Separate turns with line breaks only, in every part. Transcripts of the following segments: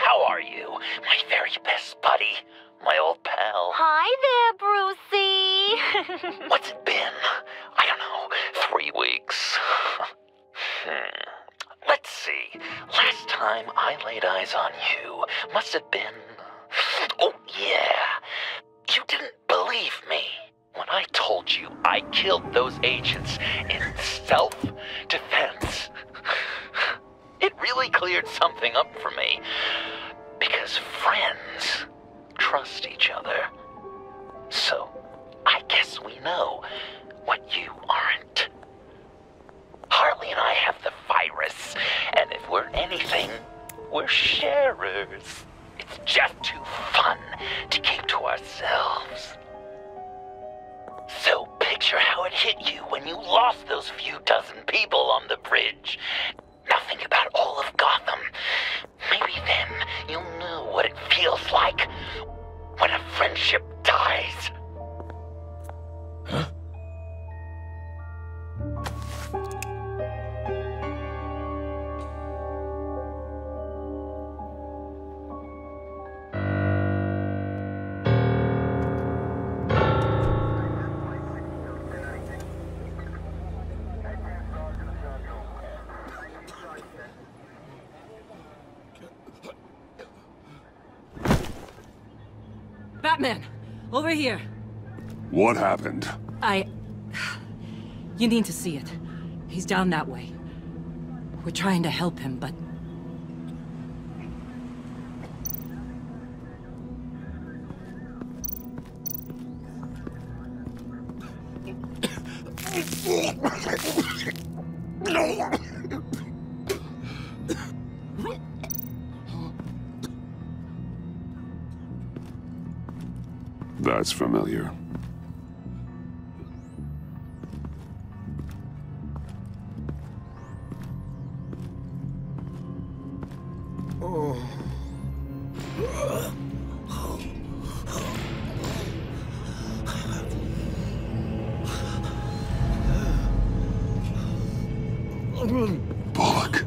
how are you? My very best buddy, my old pal.
Hi there, Brucey.
What's it been? I don't know, 3 weeks. Let's see. Last time I laid eyes on you must have been... Oh, yeah. You didn't believe me when I told you I killed those agents in self-defense. It really cleared something up for me. Because friends trust each other. So, I guess we know what you aren't. Harley and I have the virus, and if we're anything, we're sharers. It's just too fun to keep to ourselves. So picture how it hit you when you lost those few dozen people on the bridge. Now think about all of Gotham. Maybe then you'll know what it feels like when a friendship dies.
Huh?
Batman! Over here!
What happened?
You need to see it. He's down that way. We're trying to help him, but...
That's familiar. Bullock.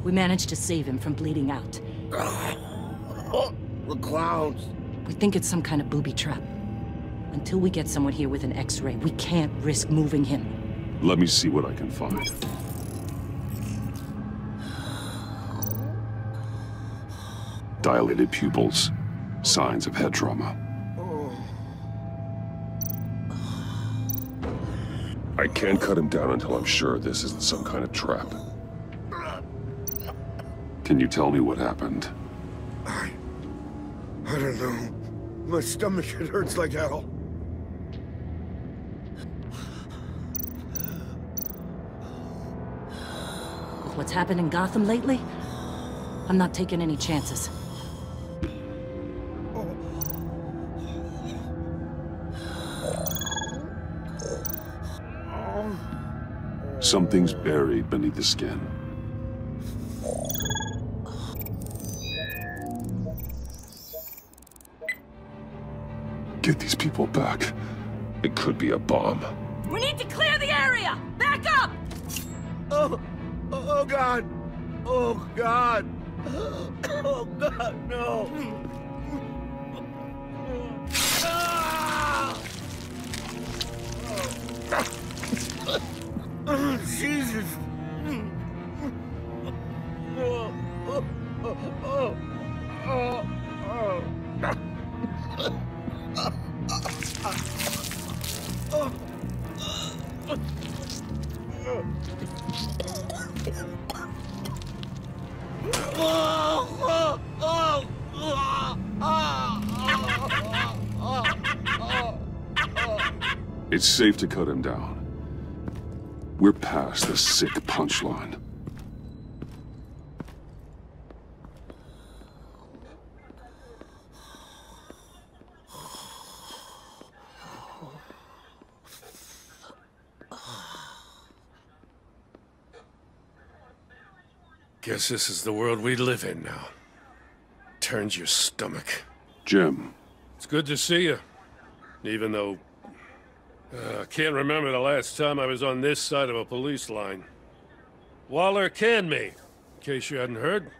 We managed to save him from bleeding out.
The clowns.
We think it's some kind of booby trap. Until we get someone here with an X-ray, we can't risk moving him.
Let me see what I can find. Dilated pupils. Signs of head trauma. I can't cut him down until I'm sure this isn't some kind of trap. Can you tell me what happened?
I don't know. My stomach, it hurts like hell.
With what's happened in Gotham lately, I'm not taking any chances.
Something's buried beneath the skin. Get these people back. It could be a bomb.
We need to clear the area! Back up!
Oh God! Oh God! Oh God, no! Oh, Jesus!
It's safe to cut him down. We're past the sick punchline.
Guess this is the world we live in now. Turns your stomach.
Jim.
It's good to see you. Even though... I can't remember the last time I was on this side of a police line. Waller canned me, in case you hadn't heard.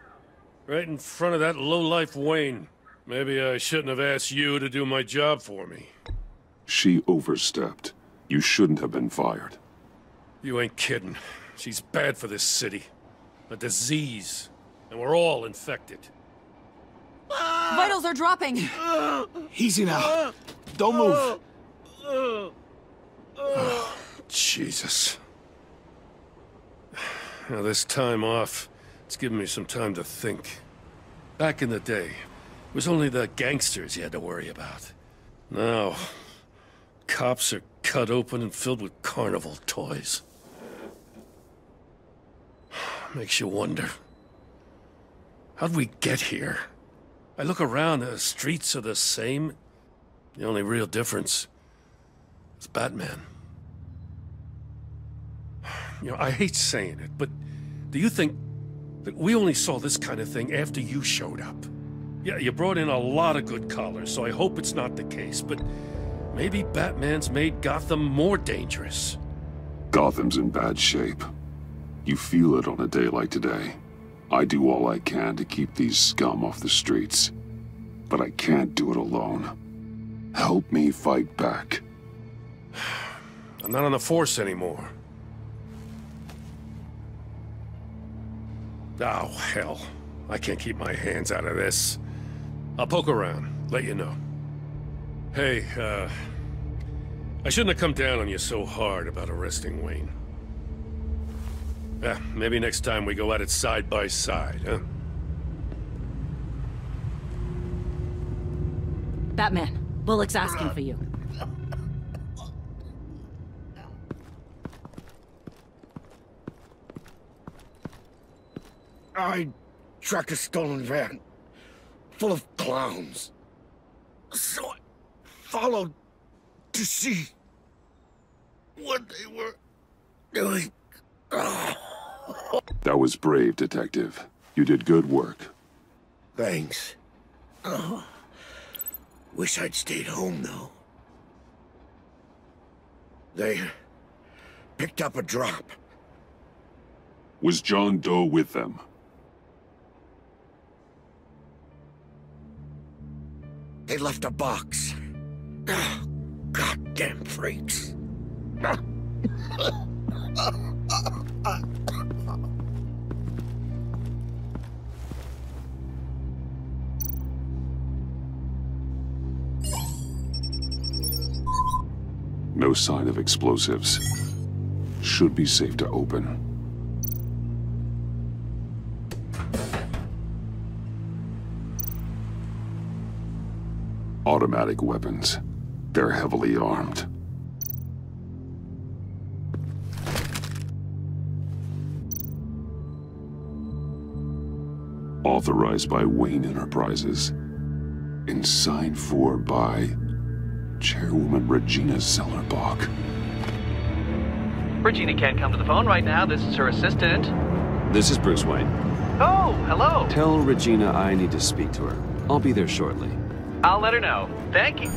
Right in front of that lowlife Wayne. Maybe I shouldn't have asked you to do my job for me.
She overstepped. You shouldn't have been fired.
You ain't kidding. She's bad for this city. A disease. And we're all infected.
Vitals are dropping!
Easy now. Don't move.
Jesus. Now, this time off, it's given me some time to think. Back in the day, it was only the gangsters you had to worry about. Now, cops are cut open and filled with carnival toys. Makes you wonder. How'd we get here? I look around, the streets are the same. The only real difference is Batman. You know, I hate saying it, but do you think that we only saw this kind of thing after you showed up? Yeah, you brought in a lot of good callers, so I hope it's not the case, but maybe Batman's made Gotham more dangerous.
Gotham's in bad shape. You feel it on a day like today. I do all I can to keep these scum off the streets, but I can't do it alone. Help me fight back.
I'm not on the force anymore. Oh, hell. I can't keep my hands out of this. I'll poke around, let you know. Hey, I shouldn't have come down on you so hard about arresting Wayne. Yeah, maybe next time we go at it side by side, huh?
Batman, Bullock's asking for you.
I tracked a stolen van, full of clowns. So I followed to see what they were doing.
That was brave, Detective. You did good work.
Thanks. Wish I'd stayed home, though. They picked up a drop.
Was John Doe with them?
They left a box. Goddamn freaks.
No sign of explosives. Should be safe to open. Automatic weapons. They're heavily armed. Authorized by Wayne Enterprises. And signed for by Chairwoman Regina Zellerbach.
Regina can't come to the phone right now. This is her assistant.
This is Bruce Wayne.
Oh, hello.
Tell Regina I need to speak to her. I'll be there shortly.
I'll let her know. Thank you.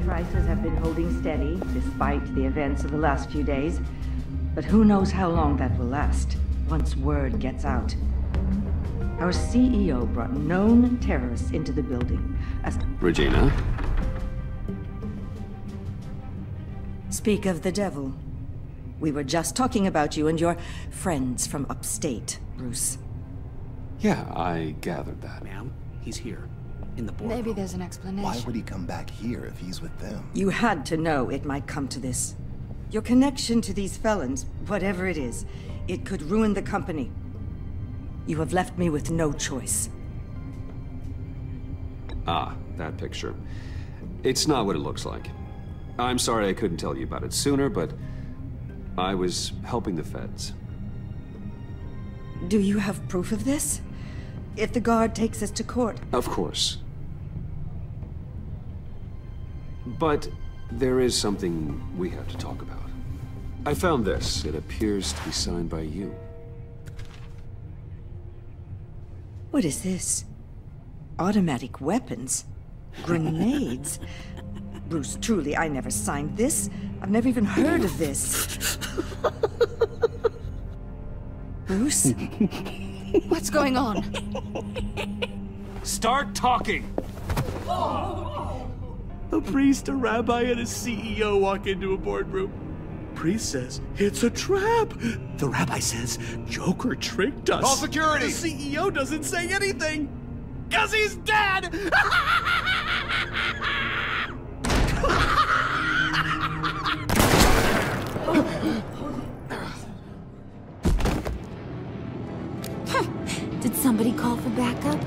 Prices have been holding steady despite the events of the last few days. But who knows how long that will last once word gets out. Our CEO brought known terrorists into the building as...
Regina?
Speak of the devil. We were just talking about you and your friends from upstate, Bruce.
Yeah, I gathered that.
Ma'am, he's here. In the boardroom.
Maybe there's an explanation.
Why would he come back here if he's with them?
You had to know it might come to this. Your connection to these felons, whatever it is, it could ruin the company. You have left me with no choice.
Ah, that picture. It's not what it looks like. I'm sorry I couldn't tell you about it sooner, but I was helping the feds.
Do you have proof of this? if the guard takes us to court?
Of course. But there is something we have to talk about. I found this. It appears to be signed by you.
What is this? Automatic weapons? Grenades? Bruce, truly, I never signed this. I've never even heard of this. Bruce?
What's going on?
Start talking!
A priest, a rabbi, and a CEO walk into a boardroom. Priest says, it's a trap. The rabbi says, Joker tricked us.
Call security!
The CEO doesn't say anything, 'cause he's dead!
Did somebody call for backup?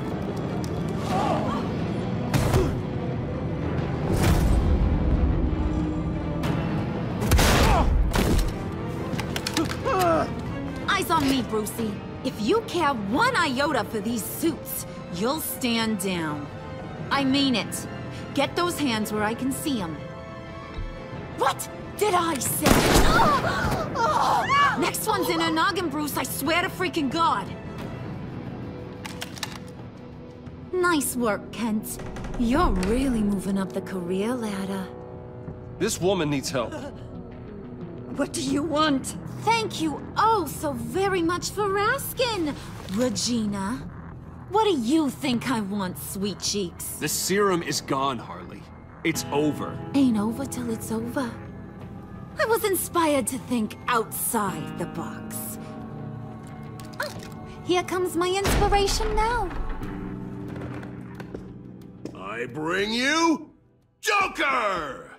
Eyes on me, Brucey. If you care one iota for these suits, you'll stand down. I mean it. Get those hands where I can see them. What did I say? Next one's in her noggin, Bruce, I swear to freaking God. Nice work, Kent. You're really moving up the career ladder.
This woman needs help.
What do you want?
Thank you oh so very much for asking, Regina. What do you think I want, sweet cheeks?
The serum is gone, Harley. It's over.
Ain't over till it's over. I was inspired to think outside the box. Oh, here comes my inspiration now.
I bring you Joker!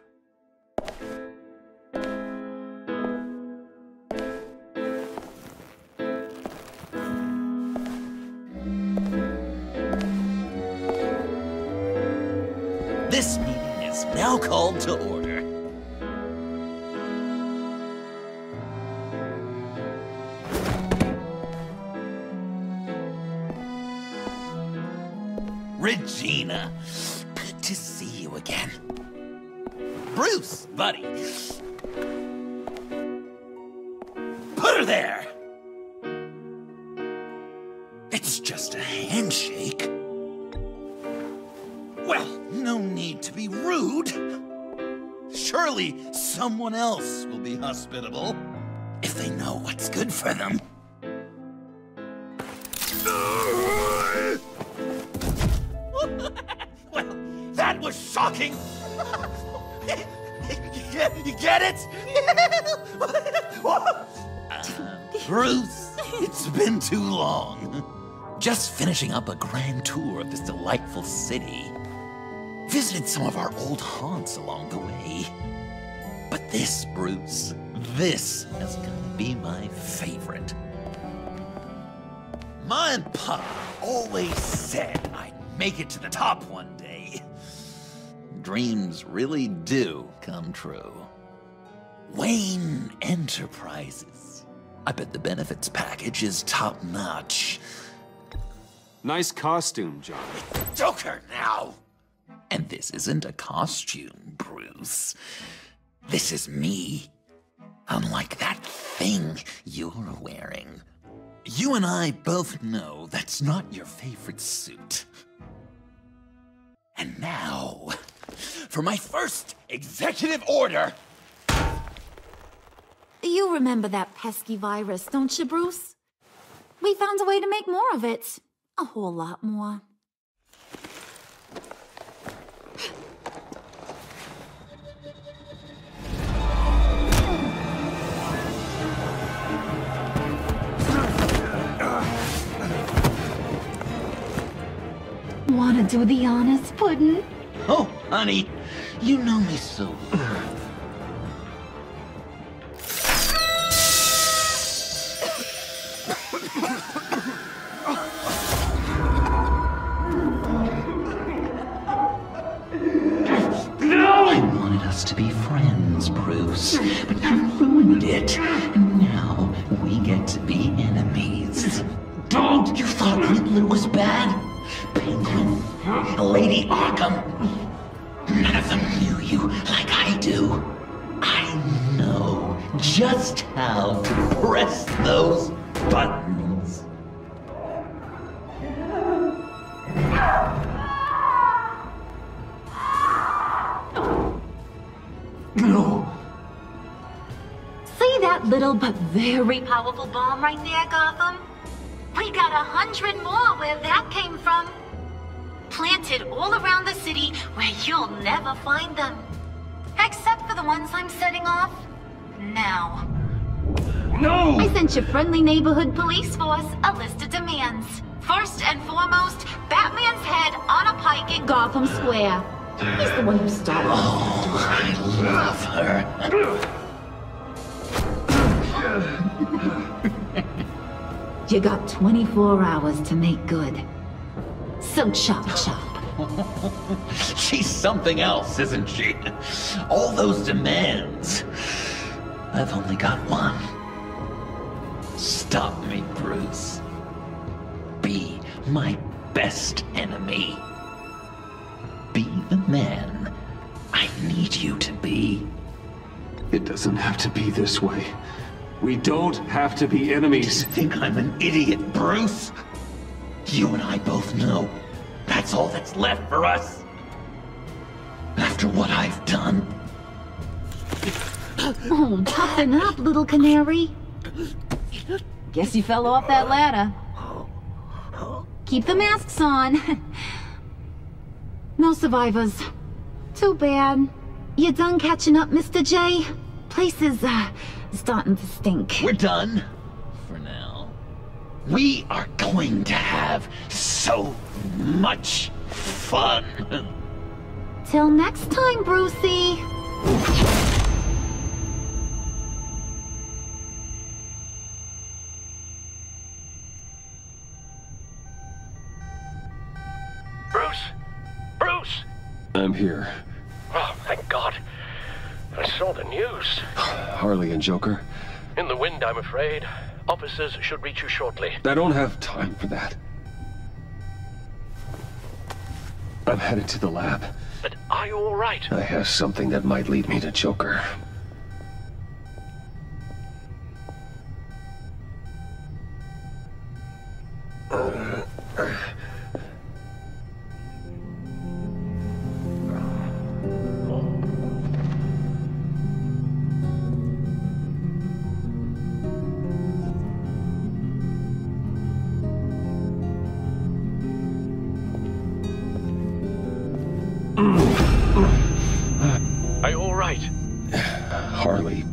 This meeting is now called to order. Regina, good to see you again. Bruce, buddy. Put her there! It's just a handshake. Well, no need to be rude. Surely someone else will be hospitable if they know what's good for them. Well, that was shocking. You get it? Bruce, it's been too long. Just finishing up a grand tour of this delightful city. Visited some of our old haunts along the way. But this, Bruce, this is gonna be my favorite. Ma and Pa always said I'd make it to the top one day. Dreams really do come true. Wayne Enterprises. I bet the benefits package is top-notch.
Nice costume, John.
Joker now! And this isn't a costume, Bruce. This is me. Unlike that thing you're wearing. You and I both know that's not your favorite suit. And now, for my first executive order.
You remember that pesky virus, don't you, Bruce? We found a way to make more of it. A whole lot more. Wanna do the honors, Puddin'?
Oh, honey, you know me so well. I wanted us to be friends, Bruce, but you ruined it. And now we get to be enemies. Don't! You thought Riddler was bad? find him. Lady Arkham, none of them knew you like I do. I know just how to press those buttons.
No. See that little but very powerful bomb right there, Gotham? We got 100 more where that came from. Planted all around the city where you'll never find them. Except for the ones I'm setting off now.
No!
I sent your friendly neighborhood police force a list of demands. First and foremost, Batman's head on a pike in Gotham Square. He's the one who started.
Oh, I love her.
You got 24 hours to make good. So chop chop.
She's something else, isn't she? All those demands. I've only got one. Stop me, Bruce. Be my best enemy. Be the man I need you to be.
It doesn't have to be this way. We don't have to be enemies.
You think I'm an idiot, Bruce? You and I both know that's all that's left for us. After what I've done.
Oh, toughen up, little canary. Guess you fell off that ladder. Keep the masks on. No survivors. Too bad. You done catching up, Mr. J? Place is, starting to stink.
We're done. For now. We are going to have so much fun.
Till next time, Brucey.
Bruce! Bruce!
I'm here.
Oh, thank God. I saw the news.
Harley and Joker?
In the wind, I'm afraid. Officers should reach you shortly.
I don't have time for that. I'm headed to the lab.
But are you all right?
I have something that might lead me to Joker.
Are you all right?
Harley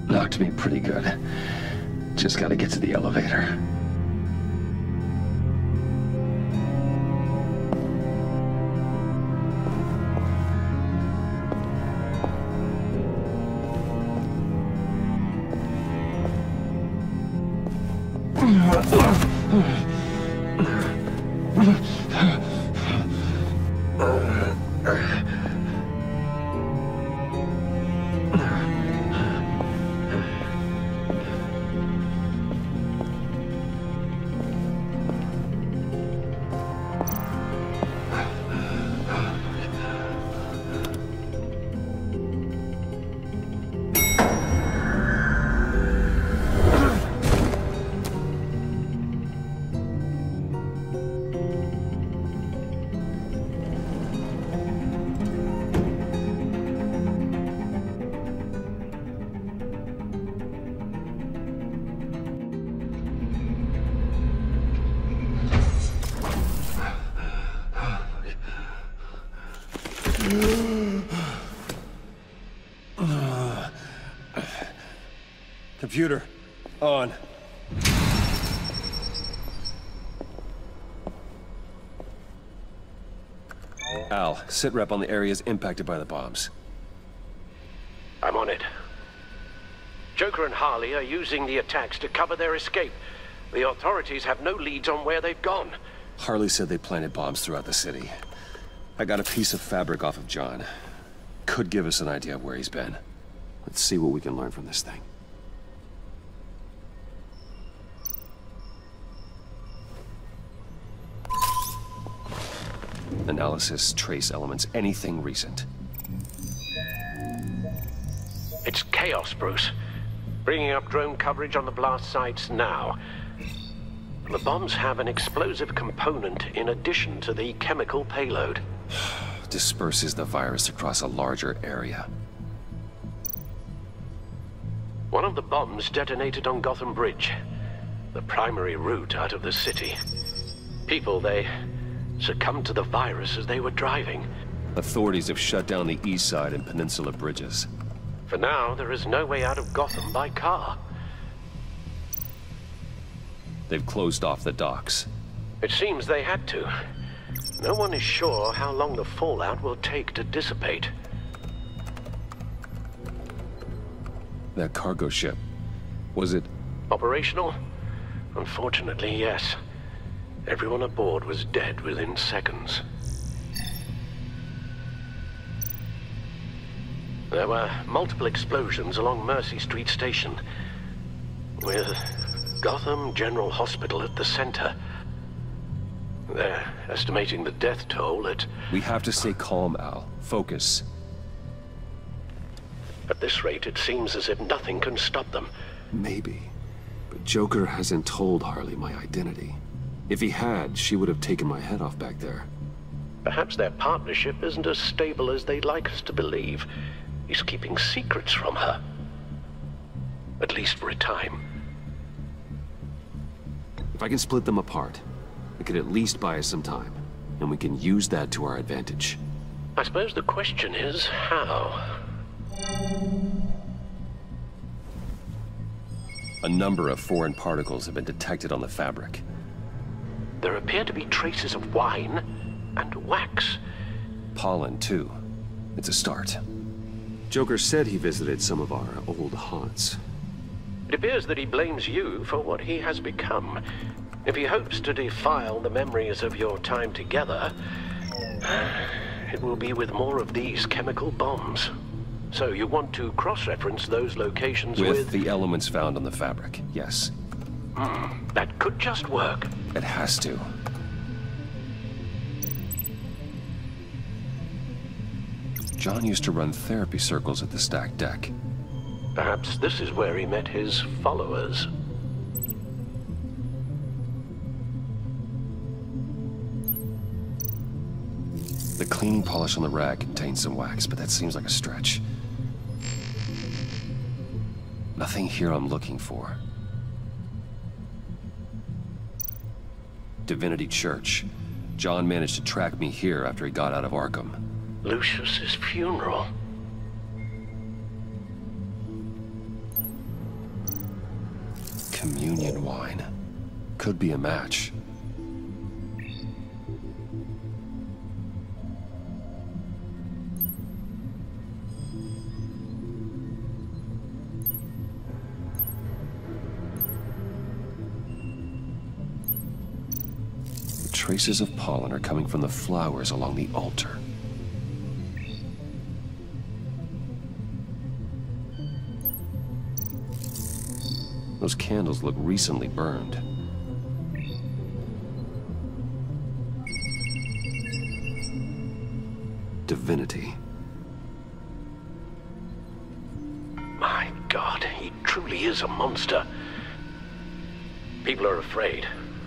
knocked me pretty good. Just gotta get to the elevator.
Computer, on.
Al, sit rep on the areas impacted by the bombs.
I'm on it. Joker and Harley are using the attacks to cover their escape. The authorities have no leads on where they've gone.
Harley said they planted bombs throughout the city. I got a piece of fabric off of John. Could give us an idea of where he's been. Let's see what we can learn from this thing. Analysis, trace elements, anything recent.
It's chaos, Bruce. Bringing up drone coverage on the blast sites now. The bombs have an explosive component in addition to the chemical payload.
Disperses the virus across a larger area.
One of the bombs detonated on Gotham Bridge, the primary route out of the city. People, they succumbed to the virus as they were driving.
Authorities have shut down the east side and peninsula bridges.
For now, there is no way out of Gotham by car.
They've closed off the docks.
It seems they had to. No one is sure how long the fallout will take to dissipate.
That cargo ship, was it...
Operational? Unfortunately, yes. Everyone aboard was dead within seconds. There were multiple explosions along Mercy Street Station, with Gotham General Hospital at the center. They're estimating the death toll at...
We have to stay calm, Al. Focus.
At this rate, it seems as if nothing can stop them.
Maybe. But Joker hasn't told Harley my identity. If he had, she would have taken my head off back there.
Perhaps their partnership isn't as stable as they'd like us to believe. He's keeping secrets from her. At least for a time.
If I can split them apart, it could at least buy us some time. And we can use that to our advantage.
I suppose the question is, how?
A number of foreign particles have been detected on the fabric.
There appear to be traces of wine and wax.
Pollen, too. It's a start.
Joker said he visited some of our old haunts.
It appears that he blames you for what he has become. If he hopes to defile the memories of your time together, it will be with more of these chemical bombs. So you want to cross-reference those locations with...
the elements found on the fabric, yes.
That could just work.
It has to. John used to run therapy circles at the stacked deck.
Perhaps this is where he met his followers.
The cleaning polish on the rag contains some wax, but that seems like a stretch. Nothing here I'm looking for. Divinity Church. John managed to track me here after he got out of Arkham.
Lucius's funeral.
Communion wine. Could be a match. Traces of pollen are coming from the flowers along the altar. Those candles look recently burned. Divinity.
My God, he truly is a monster. People are afraid.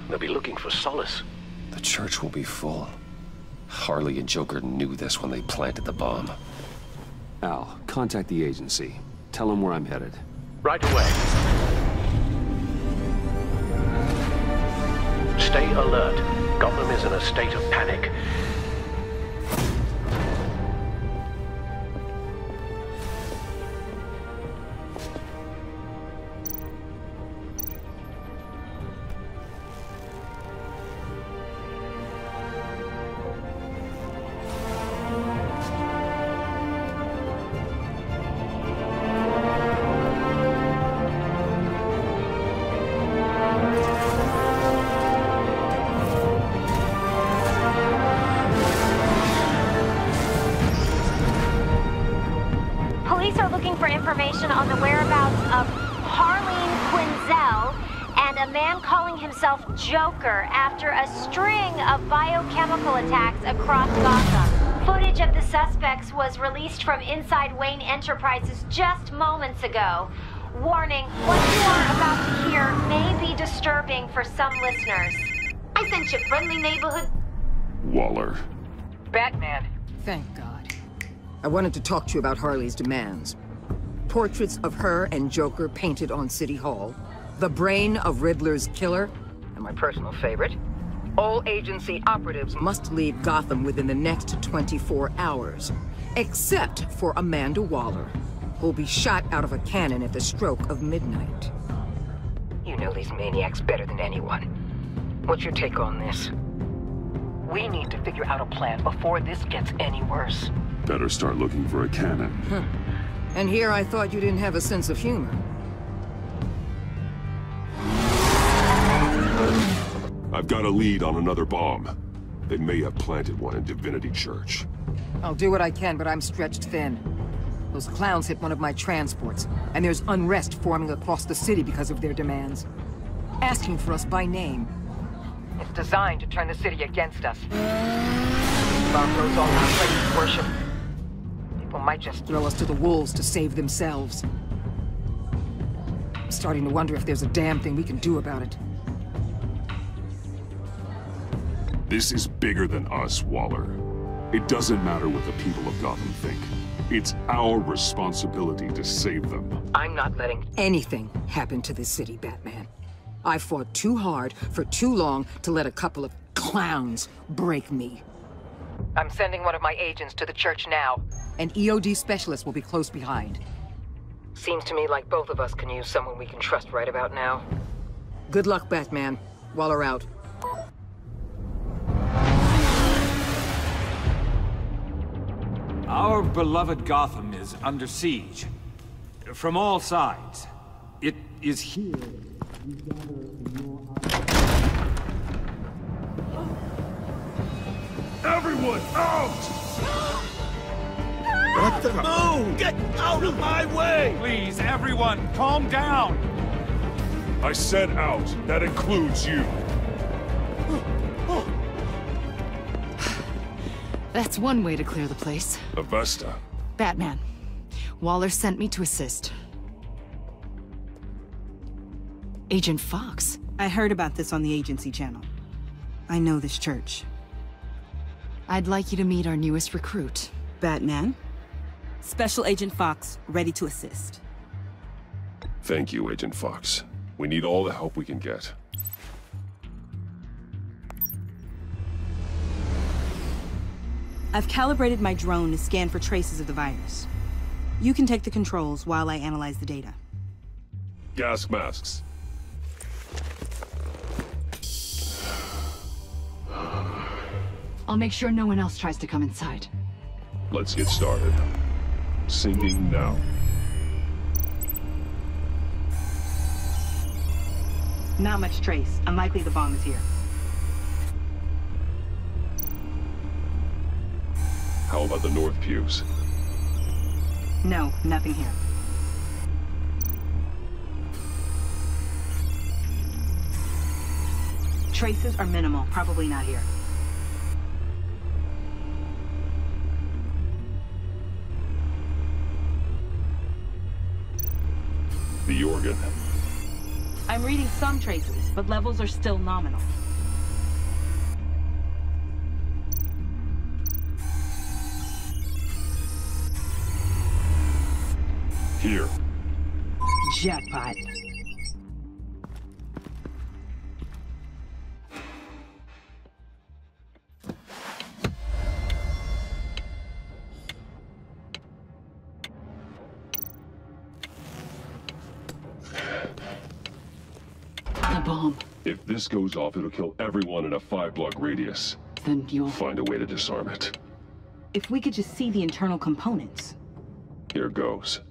They'll be looking for solace.
The church will be full. Harley and Joker knew this when they planted the bomb.
Al, contact the agency. Tell them where I'm headed.
Right away. Stay alert. Gotham is in a state of panic.
Information on the whereabouts of Harleen Quinzel and a man calling himself Joker after a string of biochemical attacks across Gotham. Footage of the suspects was released from inside Wayne Enterprises just moments ago. Warning, what you are about to hear may be disturbing for some listeners. I sent you friendly neighborhood...
Waller.
Batman.
Thank God. I wanted to talk to you about Harley's demands. Portraits of her and Joker painted on City Hall. The brain of Riddler's killer. And my personal favorite. All agency operatives must leave Gotham within the next 24 hours. Except for Amanda Waller, who'll be shot out of a cannon at the stroke of midnight. You know these maniacs better than anyone. What's your take on this? We need to figure out a plan before this gets any worse.
Better start looking for a cannon.
Huh. And here I thought you didn't have a sense of humor.
I've got a lead on another bomb. They may have planted one in Divinity Church.
I'll do what I can, but I'm stretched thin. Those clowns hit one of my transports, and there's unrest forming across the city because of their demands. Asking for us by name. It's designed to turn the city against us. Bomb goes off our place worship. People might just throw us to the wolves to save themselves. I'm starting to wonder if there's a damn thing we can do about it.
This is bigger than us, Waller. It doesn't matter what the people of Gotham think. It's our responsibility to save them.
I'm not letting anything happen to this city, Batman. I fought too hard for too long to let a couple of clowns break me. I'm sending one of my agents to the church now. An EOD specialist will be close behind. Seems to me like both of us can use someone we can trust right about now. Good luck, Batman. Waller out.
Our beloved Gotham is under siege. From all sides. It is here.
Everyone, out!
What the? Move! Get out of my way!
Please, everyone, calm down!
I said out. That includes you.
That's one way to clear the place.
Avesta.
Batman. Waller sent me to assist. Agent Fox.
I heard about this on the agency channel. I know this church.
I'd like you to meet our newest recruit.
Batman. Special Agent Fox, ready to assist.
Thank you, Agent Fox. We need all the help we can get.
I've calibrated my drone to scan for traces of the virus. You can take the controls while I analyze the data.
Gas masks.
I'll make sure no one else tries to come inside.
Let's get started. Singing now.
Not much trace. Unlikely the bomb is here.
How about the north pews?
No, nothing here. Traces are minimal, probably not here.
The organ.
I'm reading some traces, but levels are still nominal.
Here.
Jackpot.
The bomb.
If this goes off, it'll kill everyone in a 5-block radius.
Then you'll
find a way to disarm it.
If we could just see the internal components.
Here goes.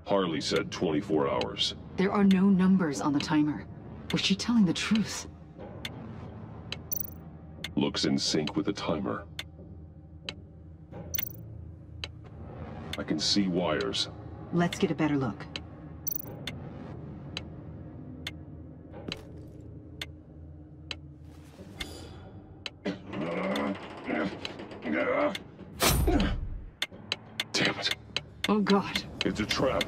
Harley said 24 hours.
There are no numbers on the timer. Was she telling the truth?
Looks in sync with the timer. I can see wires.
Let's get a better look.
Damn it.
Oh, God.
It's a trap.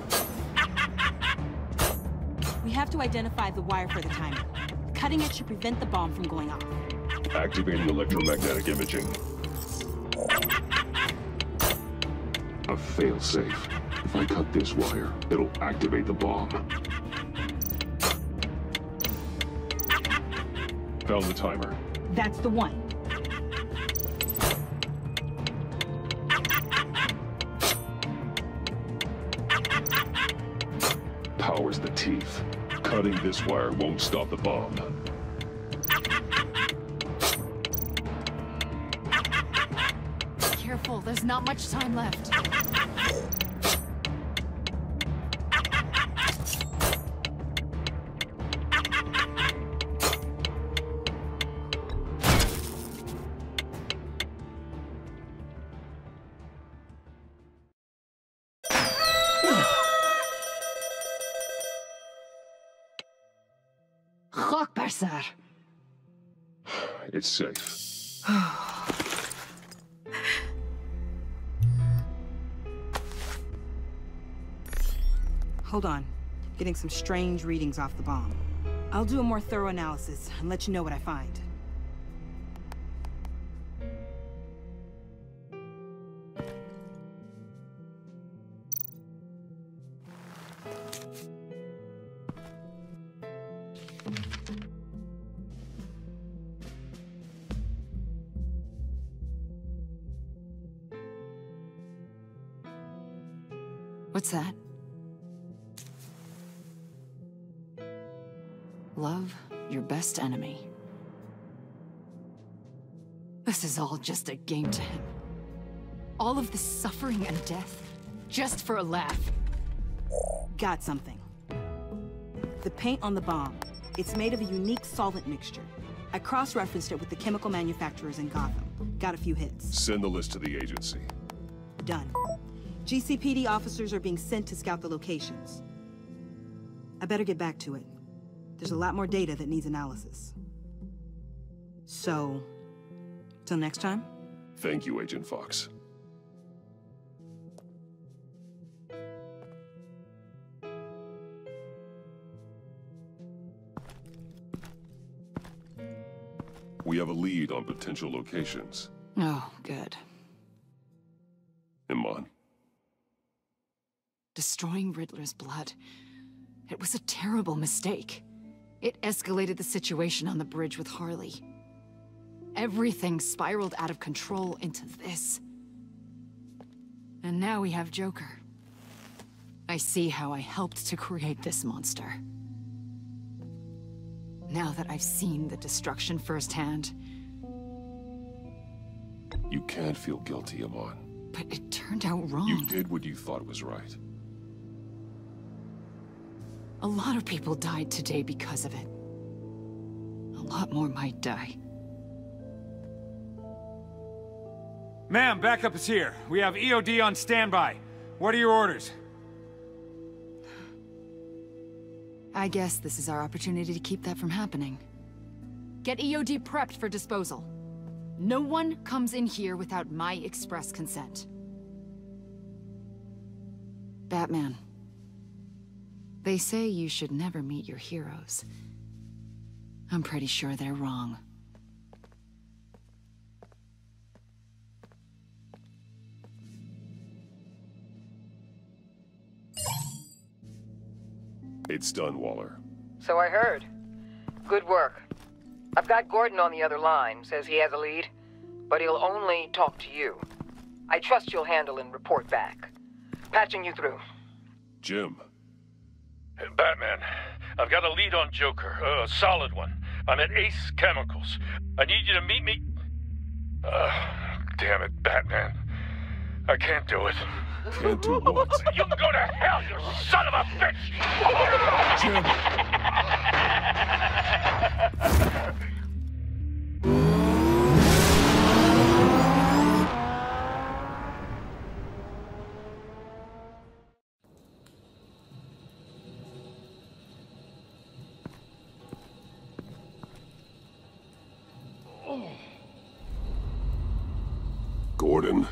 We have to identify the wire for the timer. Cutting it should prevent the bomb from going off.
Activating electromagnetic imaging. A failsafe. If I cut this wire, it'll activate the bomb. Found the timer.
That's the one.
Power's the teeth. Cutting this wire won't stop the bomb.
Careful, there's not much time left.
It's safe.
Hold on. Getting some strange readings off the bomb. I'll do a more thorough analysis and let you know what I find.
What's that? Love your best enemy. This is all just a game to him. All of this suffering and death, just for a laugh.
Got something. The paint on the bomb. It's made of a unique solvent mixture. I cross-referenced it with the chemical manufacturers in Gotham. Got a few hits.
Send the list to the agency.
Done. GCPD officers are being sent to scout the locations. I better get back to it. There's a lot more data that needs analysis. So, till next time?
Thank you, Agent Fox. We have a lead on potential locations.
Oh, good.
Iman.
Destroying Riddler's blood. It was a terrible mistake. It escalated the situation on the bridge with Harley. Everything spiraled out of control into this. And now we have Joker. I see how I helped to create this monster. Now that I've seen the destruction firsthand...
You can't feel guilty, Iman.
But it turned out wrong.
You did what you thought was right.
A lot of people died today because of it. A lot more might die.
Ma'am, backup is here. We have EOD on standby. What are your orders?
I guess this is our opportunity to keep that from happening. Get EOD prepped for disposal. No one comes in here without my express consent. Batman. They say you should never meet your heroes. I'm pretty sure they're wrong.
It's done, Waller.
So I heard. Good work. I've got Gordon on the other line. Says he has a lead, but he'll only talk to you. I trust you'll handle and report back. Patching you through.
Jim.
Batman, I've got a lead on Joker, a solid one. I'm at Ace Chemicals. I need you to meet me... damn it, Batman. I can't do it.
Can't do what?
You can go to hell, you son of a bitch!
Jim! Gordon.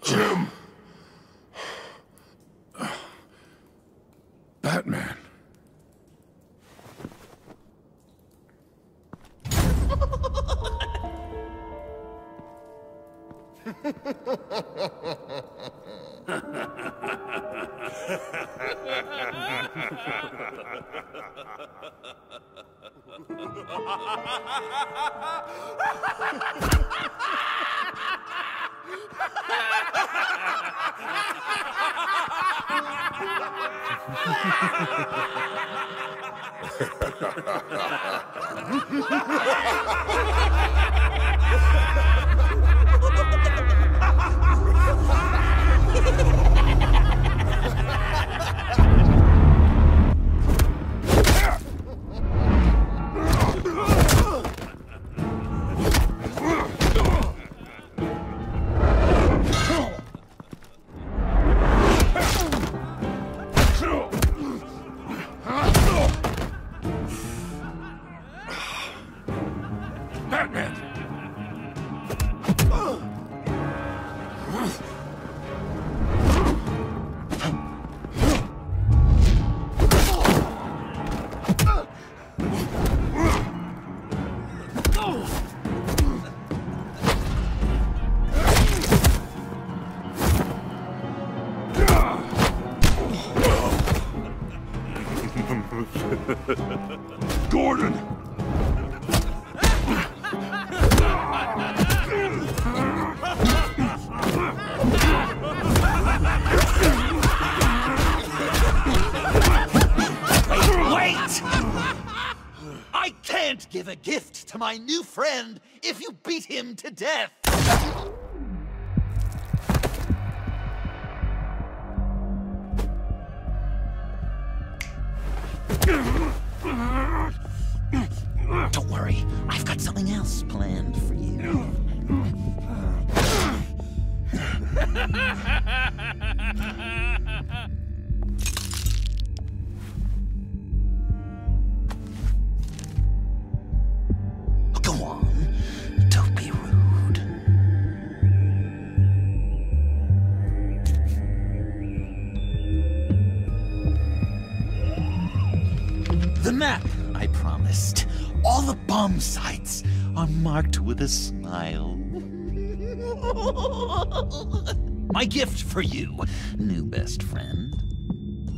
Jim. Batman.
Gordon!
Wait! I can't give a gift to my new friend if you beat him to death! Don't worry, I've got something else planned for you. Go on, don't be rude. The map I promised. All the bomb sites are marked with a smile. My gift for you, new best friend.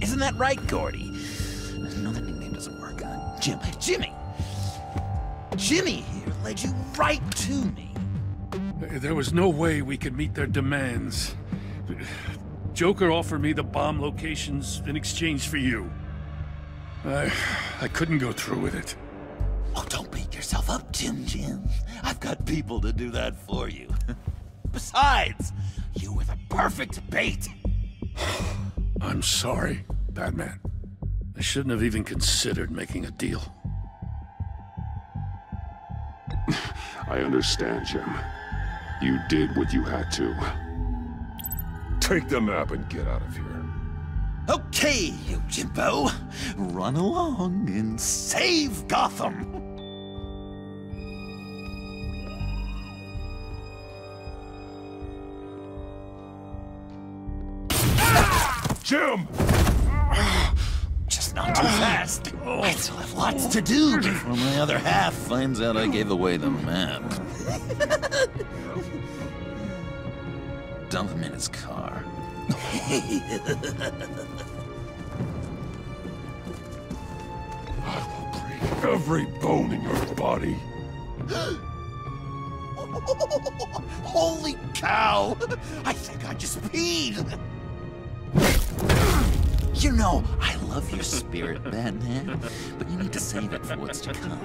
Isn't that right, Gordy? No, that nickname doesn't work. Jimmy! Jimmy here led you right to me.
There was no way we could meet their demands. Joker offered me the bomb locations in exchange for you. I couldn't go through with it.
Oh, don't beat yourself up, Jim. I've got people to do that for you. Besides, you were the perfect bait.
I'm sorry, Batman. I shouldn't have even considered making a deal.
I understand, Jim. You did what you had to. Take the map and get out of here.
Okay, you Jimbo. Run along and save Gotham.
Jim!
Just not too fast. I still have lots to do before my other half finds out I gave away the map. Dump him in his car.
I will break every bone in your body.
Holy cow! I think I just peed! You know, I love your spirit, Batman, but you need to save it for what's to come.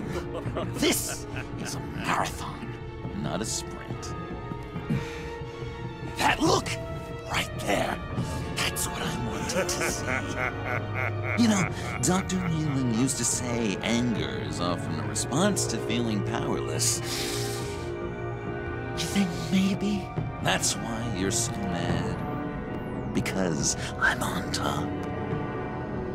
This is a marathon, not a sprint. That look! Right there. That's what I wanted to see. You know, Dr. Newman used to say anger is often a response to feeling powerless. maybe that's why you're so mad. Because I'm on top.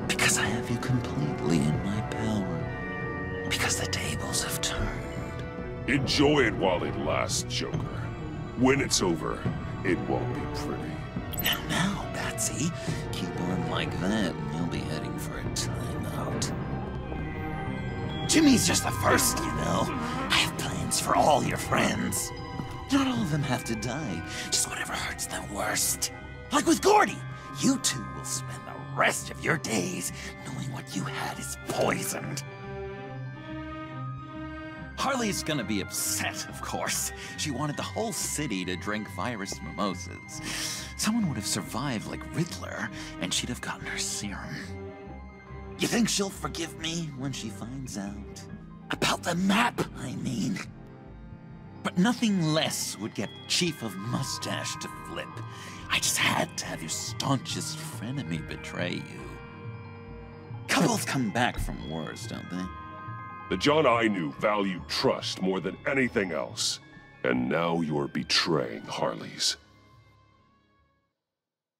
Because I have you completely in my power. Because the tables have turned.
Enjoy it while it lasts, Joker. When it's over, it won't be pretty.
Now, Batsy, keep on like that and you'll be heading for a timeout. Jimmy's just the first, you know. I have plans for all your friends. Not all of them have to die, just whatever hurts them worst. Like with Gordy, you two will spend the rest of your days knowing what you had is poisoned. Harley's gonna be upset, of course. She wanted the whole city to drink virus mimosas. Someone would have survived like Riddler, and she'd have gotten her serum. You think she'll forgive me when she finds out? About the map, I mean. But nothing less would get Chief of Mustache to flip. I just had to have your staunchest frenemy betray you. Couples come back from wars, don't they?
The John I knew valued trust more than anything else. And now you're betraying Harley's.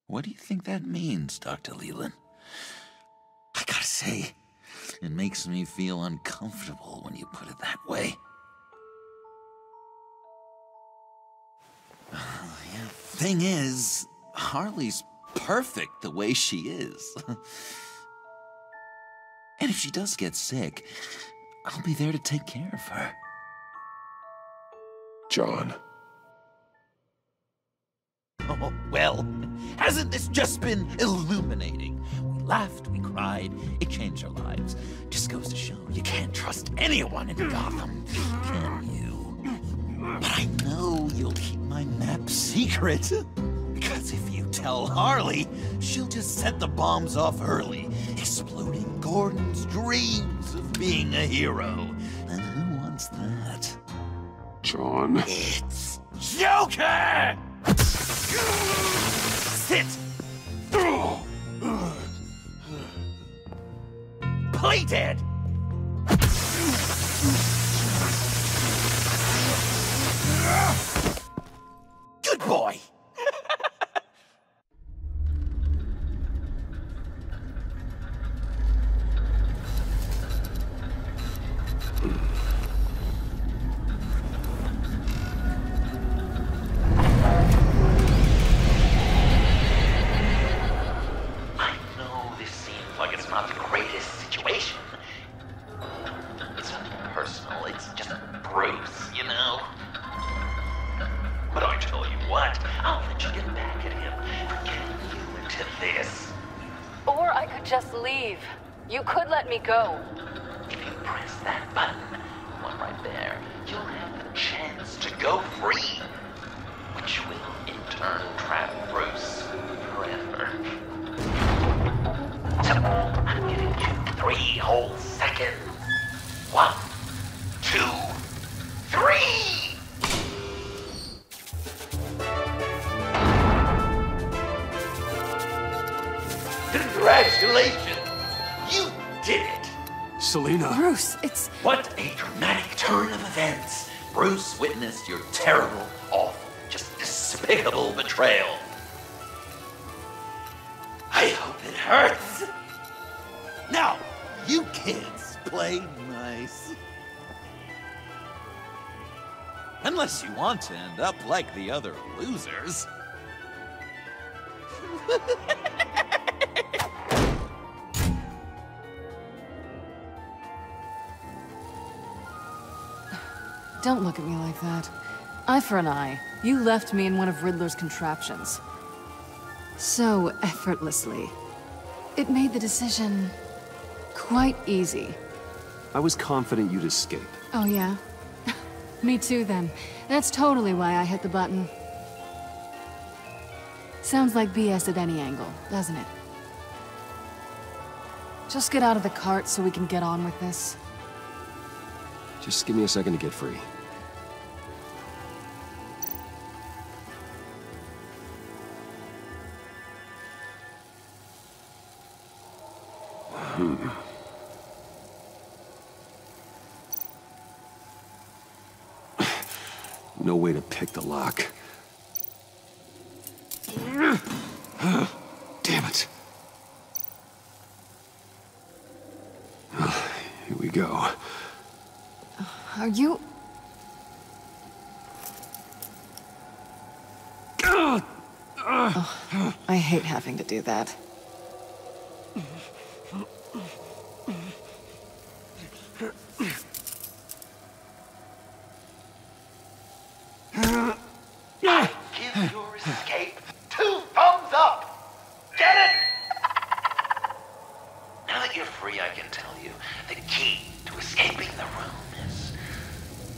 What do you think that means, Dr. Leland? I gotta say, it makes me feel uncomfortable when you put it that way. Yeah, thing is, Harley's perfect the way she is. And if she does get sick, I'll be there to take care of her.
John.
Oh, well, hasn't this just been illuminating? We laughed, we cried, it changed our lives. Just goes to show you can't trust anyone in Gotham, can you? But I know you'll keep my map secret. Because if you tell Harley, she'll just set the bombs off early, exploding Gordon's dreams of being a hero. And who wants that?
John.
It's Joker! Sit! Play dead! Good boy!
You could let me go.
If you press that button, one right there, you'll have the chance to go free. Which will, in turn, trap Bruce forever. So, I'm giving you 3 whole seconds. 1, 2, 3! Congratulations! You did it!
Selina.
Bruce, it's...
What a dramatic turn of events. Bruce witnessed your terrible, awful, just despicable betrayal. I hope it hurts. Now, you kids play nice. Unless you want to end up like the other losers.
Don't look at me like that. Eye for an eye. You left me in one of Riddler's contraptions. So effortlessly. It made the decision quite easy.
I was confident you'd escape.
Oh, yeah? Me too, then. That's totally why I hit the button. Sounds like BS at any angle, doesn't it? Just get out of the cart so we can get on with this.
Just give me a second to get free. No way to pick the lock. Damn it. Here we go.
Are you... Oh, I hate having to do that.
I give your escape 2 thumbs up! Get it? Now that you're free, I can tell you the key to escaping the room is...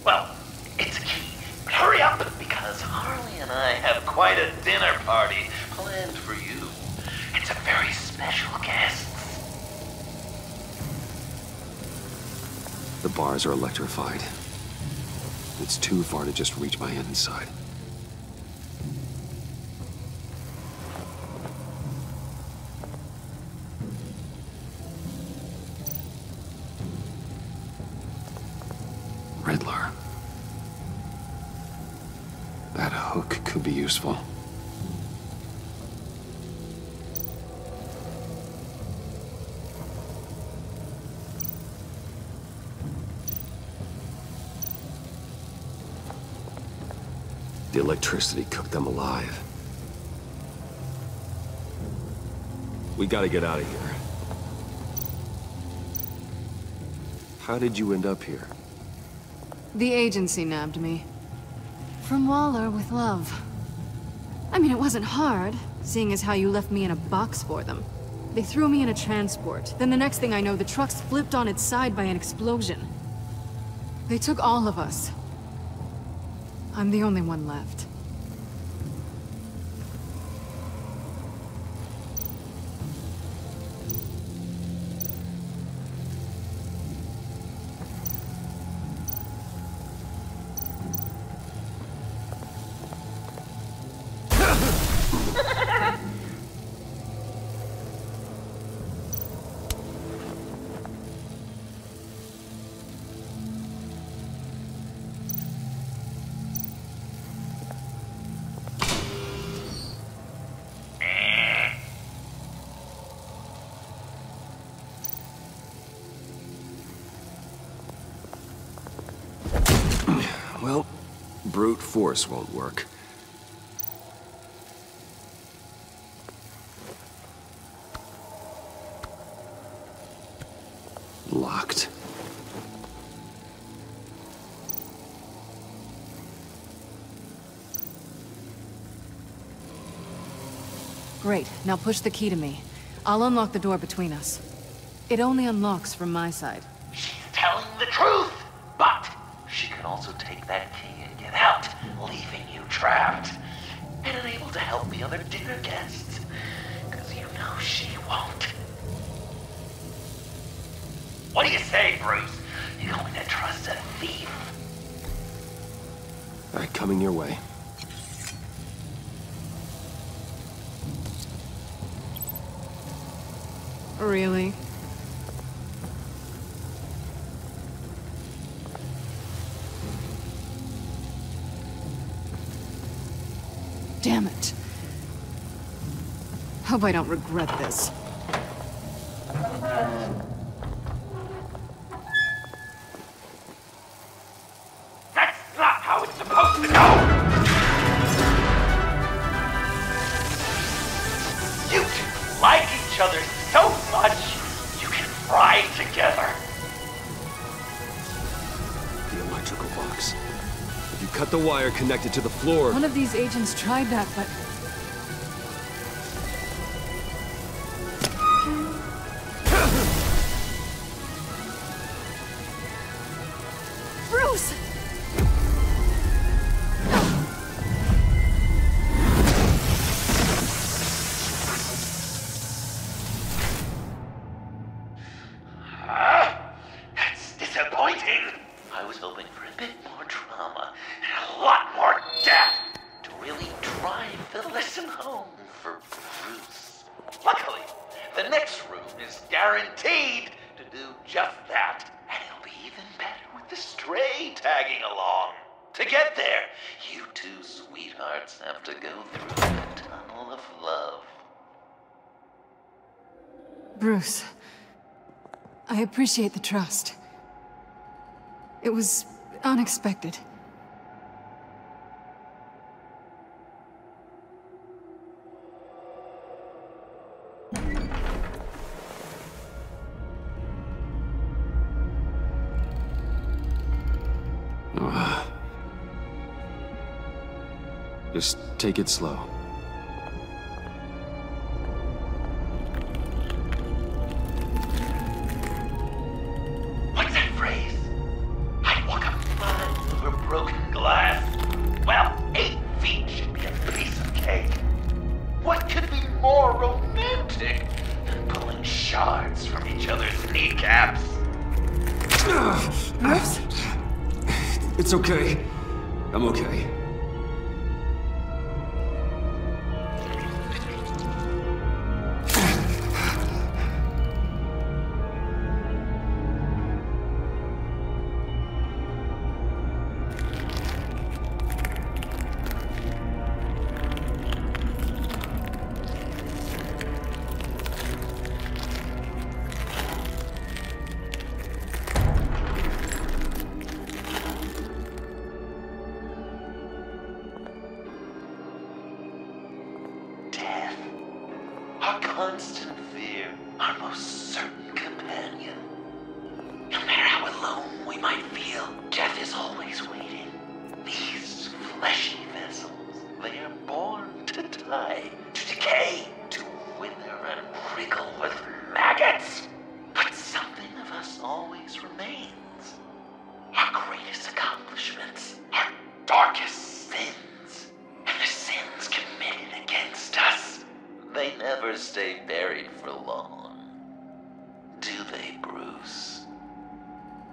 well, it's a key. But hurry up, because Harley and I have quite a dinner party planned for you. It's a very special guest.
The bars are electrified. It's too far to just reach my hand inside. Riddler. That hook could be useful. The electricity cooked them alive. We gotta get out of here. How did you end up here?
The agency nabbed me. From Waller with love. I mean, it wasn't hard, seeing as how you left me in a box for them. They threw me in a transport. Then the next thing I know, the truck's flipped on its side by an explosion. They took all of us. I'm the only one left.
Well, brute force won't work. Locked.
Great, now push the key to me. I'll unlock the door between us. It only unlocks from my side.
She's telling the truth, but she can also take that key and get out, leaving you trapped. And unable to help the other dinner guests. Because you know she won't. What do you say, Bruce? You going to trust a thief?
All right, coming your way.
Really? Damn it. Hope I don't regret this.
That's not how it's supposed to go! You two like each other so much, you can fry together.
The electrical box. If you cut the wire connected to the floor...
One of these agents tried that, but... Bruce!
That's disappointing. I was hoping for a bit more drama and a lot more death to really drive the lesson home for Bruce. Luckily, the next room is guaranteed to do just that, and it'll be even better with the stray tagging along. To get there, you two sweethearts have to go through the tunnel of love.
Bruce, I appreciate the trust. It was unexpected.
Just take it slow.
What's that phrase? I'd walk a mile over broken glass. Well, 8 feet should be a piece of cake. What could be more romantic than pulling shards from each other's kneecaps?
Bruce?
It's okay. I'm okay.
Our constant fear, our most certain companion. No matter how alone we might feel, death is always waiting. These fleshy vessels, they are born to die, to decay, to wither and wriggle with maggots. But something of us always remains. Our greatest accomplishments, our darkest sins, and the sins committed against us. They never stay buried for long. Do they, Bruce?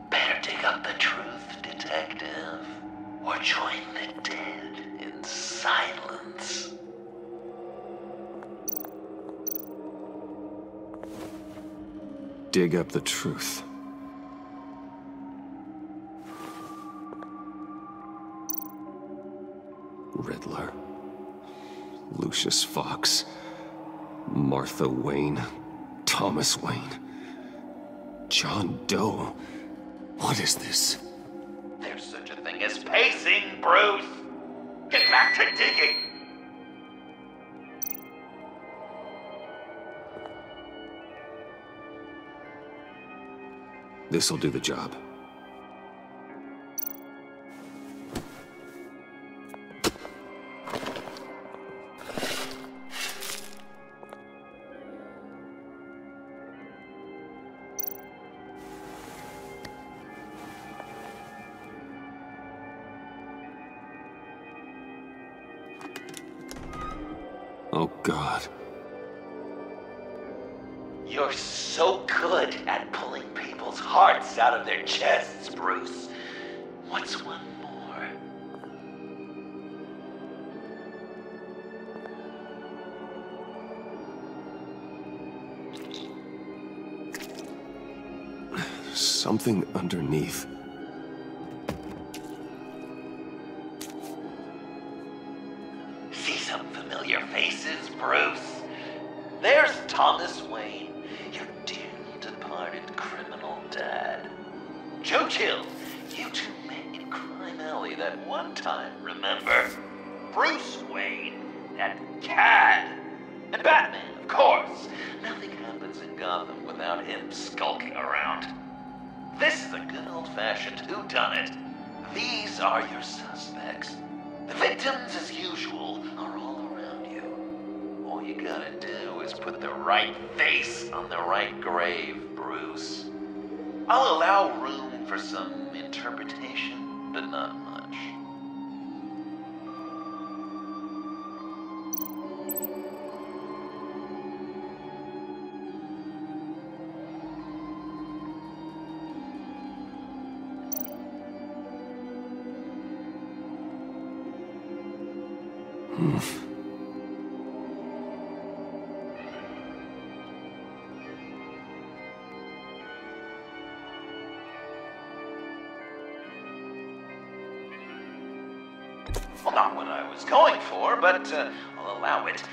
Better dig up the truth, detective, or join the dead in silence.
Dig up the truth. Riddler. Lucius Fox. Martha Wayne, Thomas Wayne, John Doe. What is this?
There's such a thing as pacing, Bruce. Get back to digging.
This'll do the job. Oh, God.
You're so good at pulling people's hearts out of their chests, Bruce. What's one more?
Something underneath.
See some familiar faces, Bruce? There's Thomas Wayne, your dearly departed criminal dad. Joe Chill, you two met in Crime Alley that one time, remember? Bruce Wayne, that cad. And Batman, of course. Nothing happens in Gotham without him skulking around. This is a good old-fashioned whodunit. These are your suspects. The victims, as usual, are all around you. All you gotta do is put the right face on the right grave, Bruce. I'll allow room for some interpretation, but not much. Well, not what I was going for, but I'll allow it.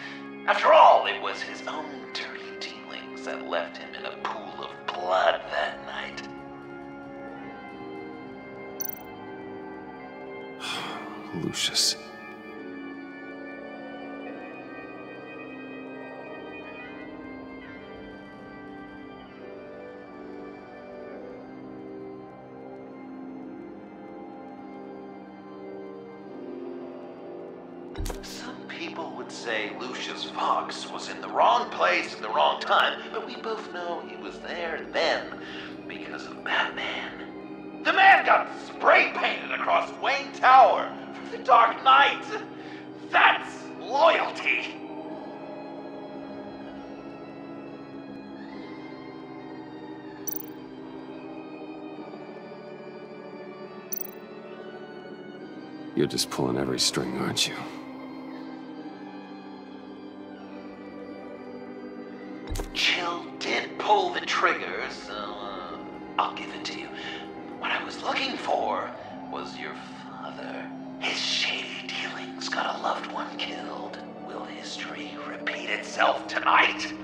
After all, it was his own dirty dealings that left him in a pool of blood that night.
Lucius.
Some people would say Lucius Fox was in the wrong place at the wrong time, but we both know he was there then because of Batman. The man got spray painted across Wayne Tower for the Dark Knight. That's loyalty.
You're just pulling every string, aren't you?
Chill did pull the trigger, so I'll give it to you. What I was looking for was your father. His shady dealings got a loved one killed. Will history repeat itself tonight?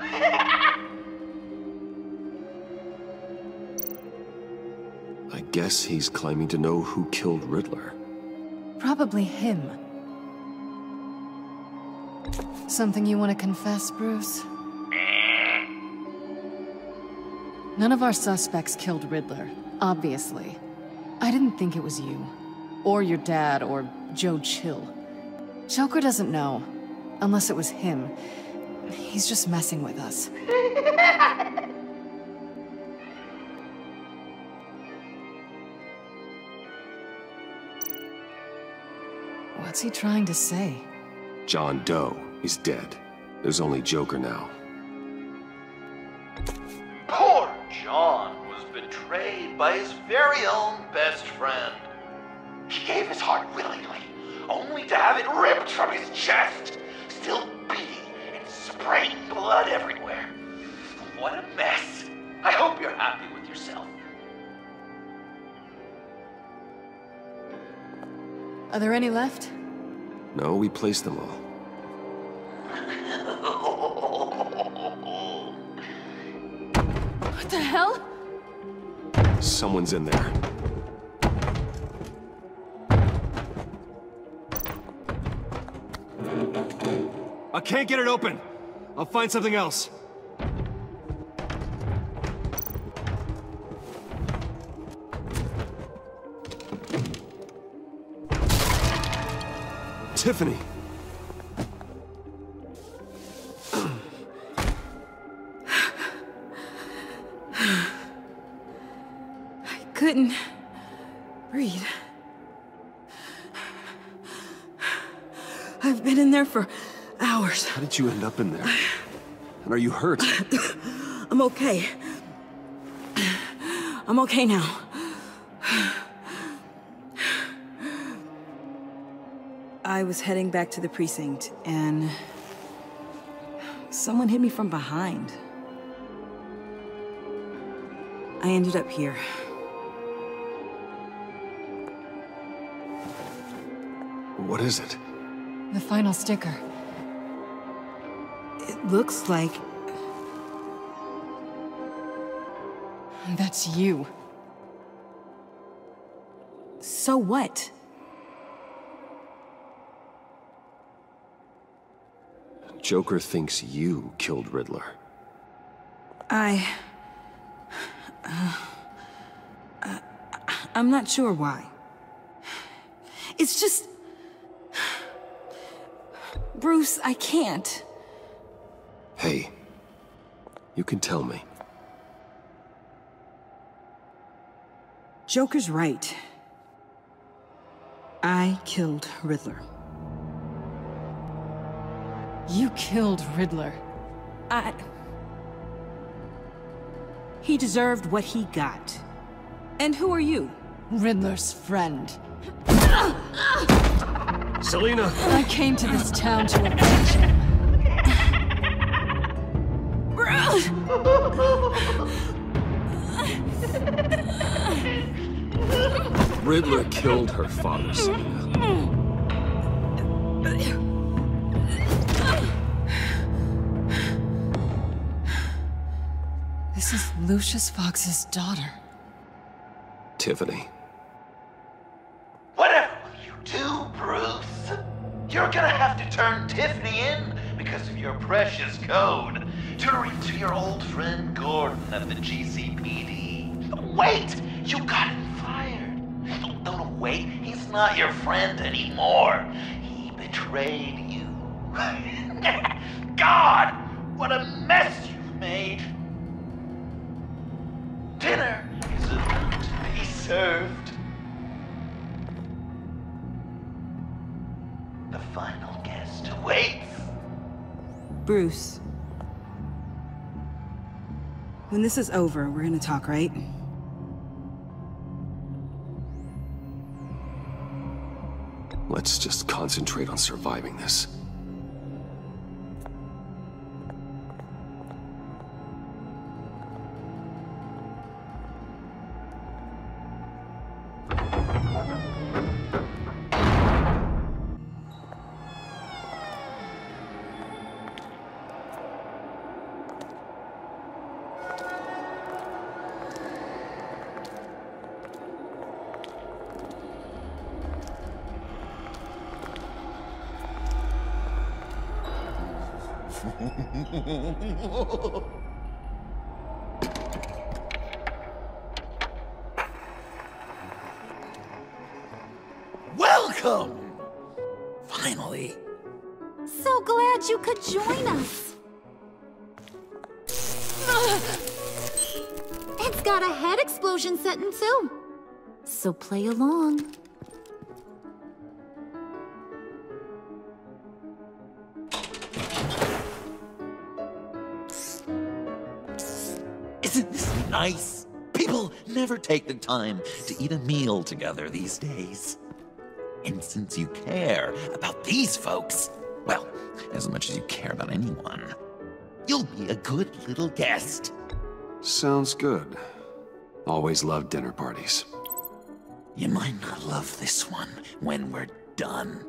I guess he's claiming to know who killed Riddler.
Probably him. Something you want to confess, Bruce? None of our suspects killed Riddler, obviously. I didn't think it was you. Or your dad, or Joe Chill. Joker doesn't know. Unless it was him. He's just messing with us. What's he trying to say?
John Doe is dead. There's only Joker now.
Poor John was betrayed by his very own best friend. He gave his heart willingly, only to have it ripped from his chest, still beating and spraying blood everywhere. What a mess. I hope you're happy with yourself.
Are there any left?
No, we placed them all.
What the hell?
Someone's in there.
I can't get it open. I'll find something else. Tiffany.
I couldn't breathe. I've been in there for hours.
How did you end up in there? And are you hurt?
I'm okay. I'm okay now. I was heading back to the precinct, and someone hit me from behind. I ended up here.
What is it?
The final sticker.
It looks like...
That's you.
So what?
Joker thinks you killed Riddler.
I'm not sure why. It's just... Bruce, I can't.
Hey, you can tell me.
Joker's right. I killed Riddler.
You killed Riddler.
He deserved what he got. And who are you?
Riddler's friend.
Selina!
I came to this town to avenge him.
Riddler killed her father, Selina.
This is Lucius Fox's daughter.
Tiffany.
Whatever will you do, Bruce? You're gonna have to turn Tiffany in because of your precious code. Turn her into your old friend Gordon at the GCPD. Wait! You got him fired. No, wait. He's not your friend anymore. He betrayed you. God! What a mess you've made! Dinner is about to be served. The final guest waits.
Bruce. When this is over, we're gonna talk, right?
Let's just concentrate on surviving this.
Welcome! Finally.
So glad you could join us. It's got a head explosion setting too. So play along.
Isn't this nice? People never take the time to eat a meal together these days. And since you care about these folks, well, as much as you care about anyone, you'll be a good little guest.
Sounds good. Always loved dinner parties.
You might not love this one when we're done.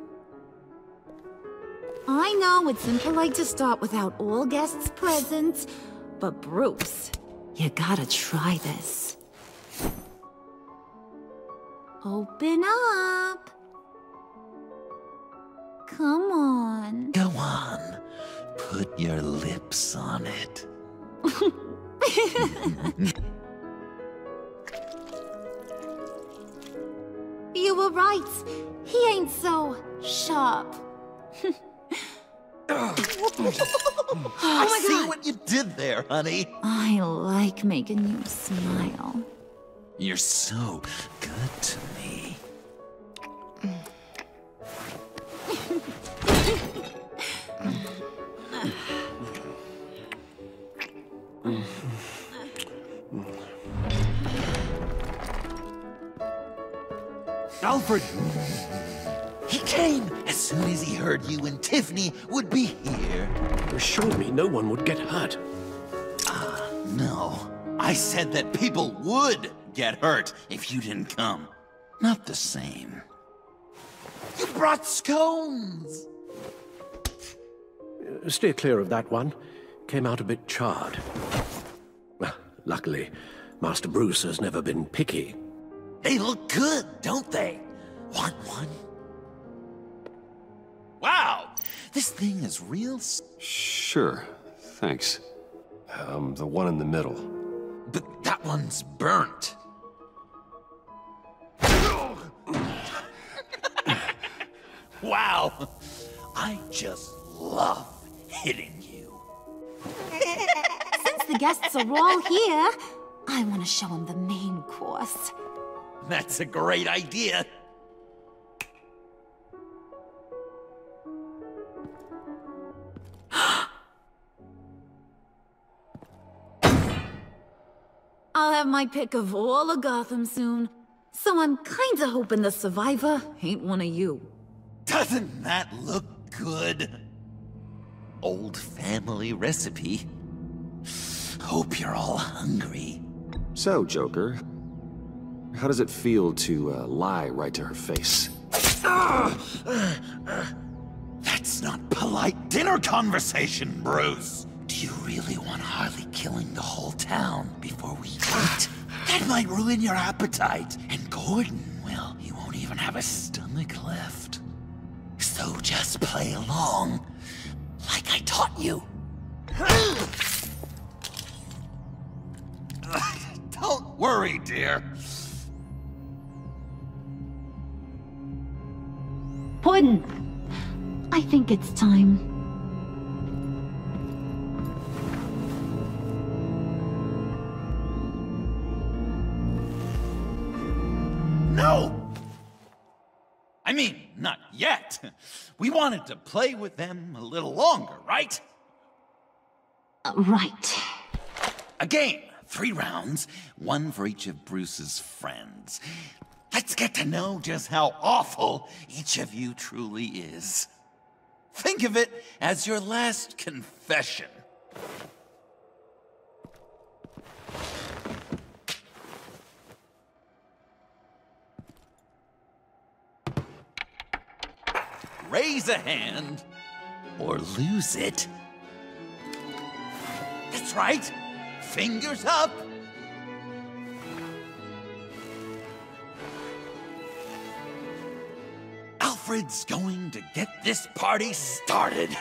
I know it's impolite to start without all guests present, but Bruce, you gotta try this. Open up. Come on.
Go on. Put your lips on it.
You were right. He ain't so sharp.
I see what you did there, honey.
I like making you smile.
You're so good to me.
Alfred!
He came as soon as he heard you and Tiffany would be here.
You assured me no one would get hurt.
No. I said that people would get hurt if you didn't come. Not the same. You brought scones!
Steer clear of that one. Came out a bit charred. Well, luckily, Master Bruce has never been picky.
They look good, don't they? Want one? Wow! This thing is real...
Sure, thanks. The one in the middle.
But that one's burnt. Wow! I just love hitting you.
Since the guests are all here, I want to show them the main course.
That's a great idea.
I'll have my pick of all of Gotham soon, so I'm kinda hoping the survivor ain't one of you.
Doesn't that look good? Old family recipe. Hope you're all hungry.
So, Joker, how does it feel to lie right to her face?
That's not polite dinner conversation, Bruce. Do you really want Harley killing the whole town before we eat? That might ruin your appetite. And Gordon, well, he won't even have a stomach left. So just play along, like I taught you. Don't worry, dear.
Puddin', I think it's time.
No! I mean, not yet. We wanted to play with them a little longer, right?
Right.
A game. 3 rounds, 1 for each of Bruce's friends. Let's get to know just how awful each of you truly is. Think of it as your last confession. Raise a hand, or lose it. That's right. Fingers up. Alfred's going to get this party started.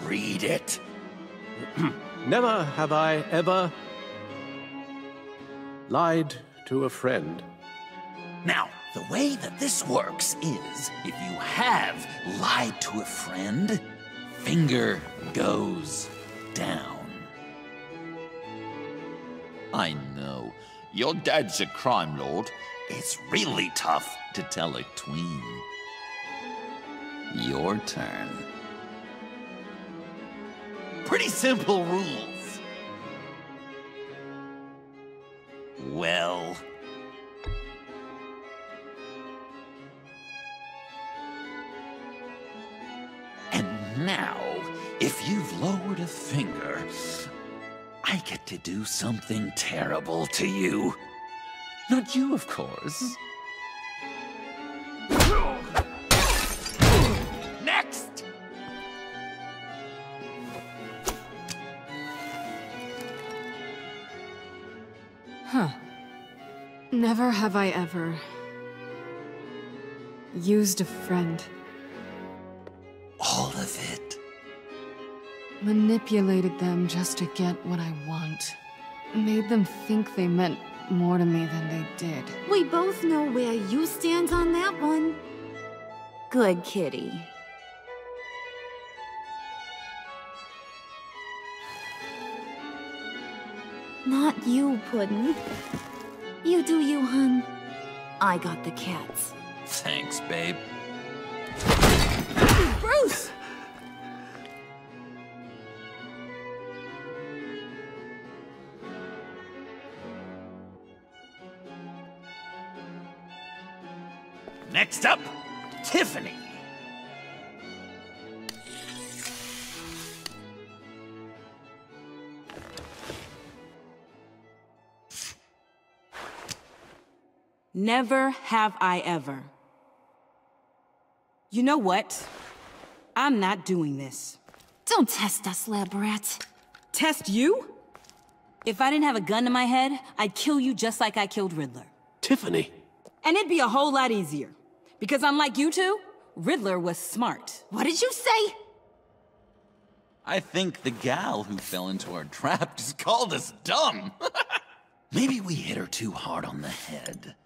Read it.
Never have I ever lied to a friend.
Now, the way that this works is, if you have lied to a friend, finger goes down. I know, your dad's a crime lord. It's really tough to tell a tween. Your turn. Pretty simple rules. Well... And now, if you've lowered a finger, I get to do something terrible to you. Not you, of course. Next!
Huh. Never have I ever used a friend.
All of it.
Manipulated them just to get what I want. Made them think they meant more to me than they did.
We both know where you stand on that one. Good kitty. Not you, Puddin'. You do you, hun. I got the cats.
Thanks, babe.
Bruce!
Next up, Tiffany.
Never have I ever. You know what? I'm not doing this.
Don't test us, lab rat.
Test you? If I didn't have a gun to my head, I'd kill you just like I killed Riddler.
Tiffany.
And it'd be a whole lot easier. Because unlike you two, Riddler was smart.
What did you say?
I think the gal who fell into our trap just called us dumb. Maybe we hit her too hard on the head.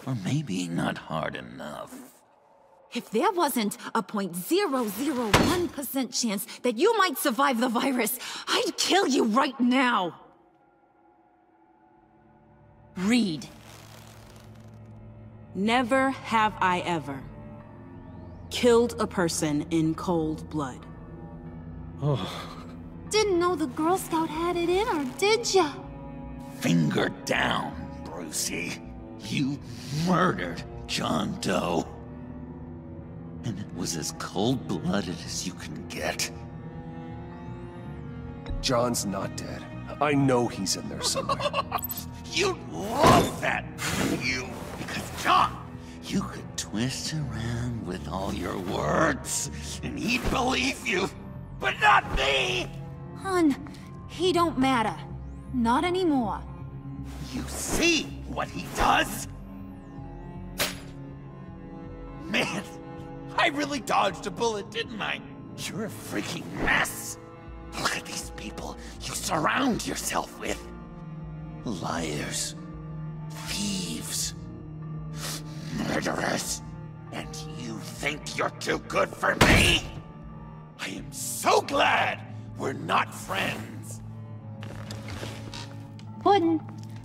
Or maybe not hard enough.
If there wasn't a 0.001% chance that you might survive the virus, I'd kill you right now.
Read. Never have I ever killed a person in cold blood.
Oh.
Didn't know the Girl Scout had it in her, did ya?
Finger down, Brucey. You murdered John Doe. And it was as cold-blooded as you can get.
John's not dead. I know he's in there somewhere.
You'd love that, you, because John! You could twist around with all your words, and he'd believe you, but not me!
Hun, he don't matter. Not anymore.
You see what he does? Man, I really dodged a bullet, didn't I? You're a freaking mess. Look at these people you surround yourself with. Liars. Thieves. Murderers. And you think you're too good for me? I am so glad we're not friends.
Puddin',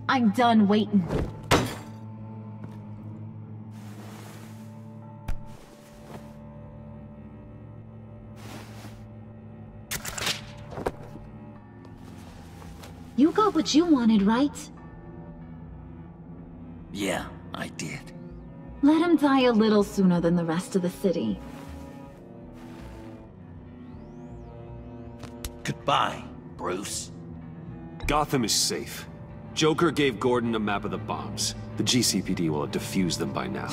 I'm done waiting. You got what you wanted, right?
Yeah, I did.
Let him die a little sooner than the rest of the city.
Goodbye, Bruce.
Gotham is safe. Joker gave Gordon a map of the bombs. The GCPD will have defused them by now.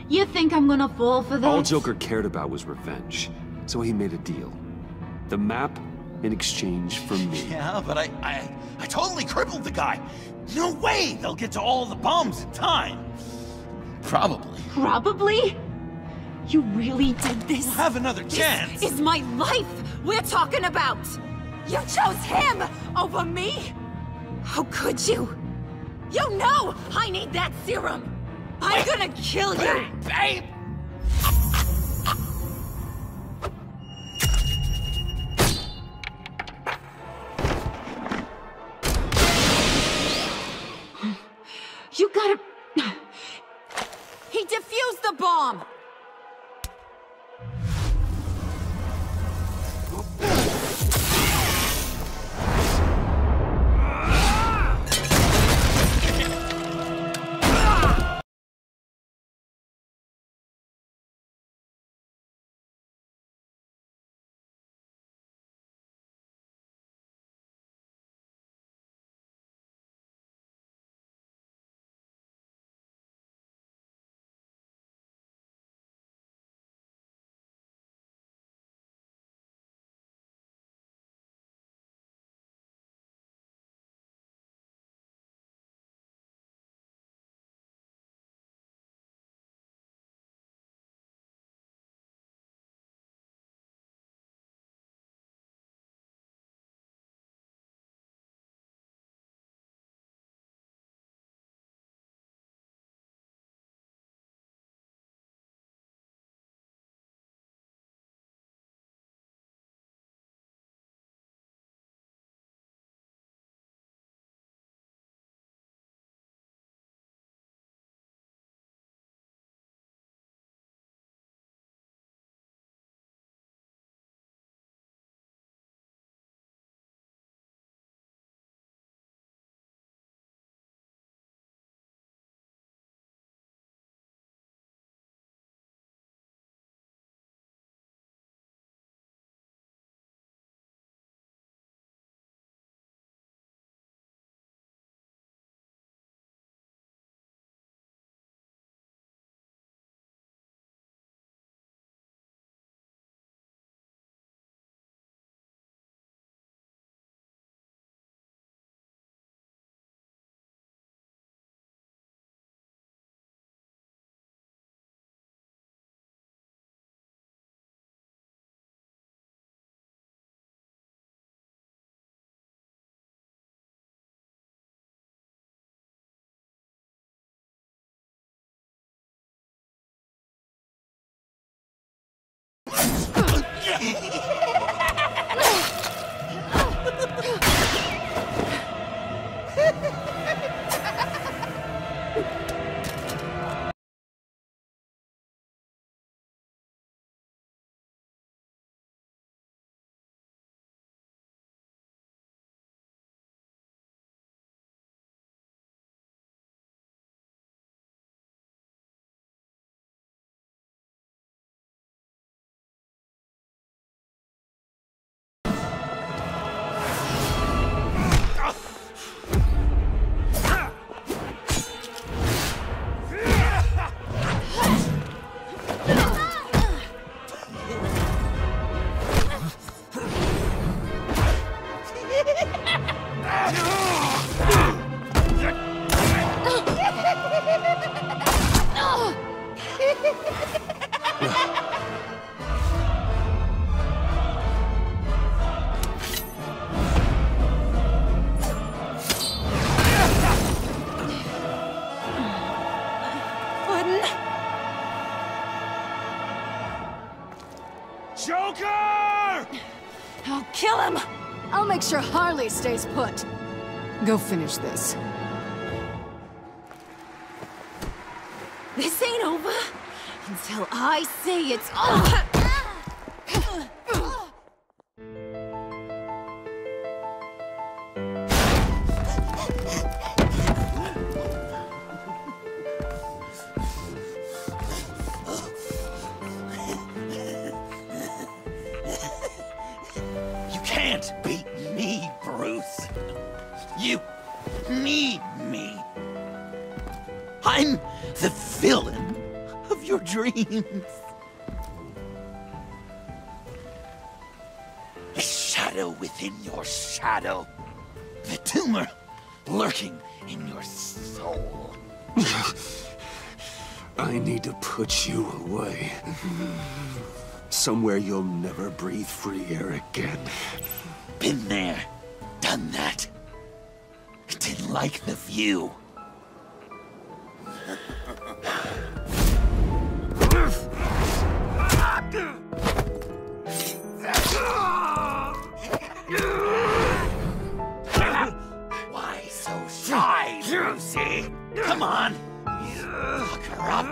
You think I'm gonna fall for that?
All Joker cared about was revenge, so he made a deal. The map in exchange for me.
Yeah, but I totally crippled the guy. No way they'll get to all the bombs in time. Probably.
Probably? You really did this?
We'll have another chance.
This is my life we're talking about! You chose him over me? How could you? You know I need that serum! I'm gonna kill you!
Babe!
You gotta... He defused the bomb!
kill him! I'll make sure Harley stays put. Go finish this.
This ain't over until I say it's over.
You can't beat me, Bruce. You need me. I'm the villain of your dreams. The shadow within your shadow. The tumor lurking in your soul.
I need to put you away. Somewhere you'll never breathe free air again.
Been there, done that. Didn't like the view. Why so shy, Brucey? Come on! Look her up!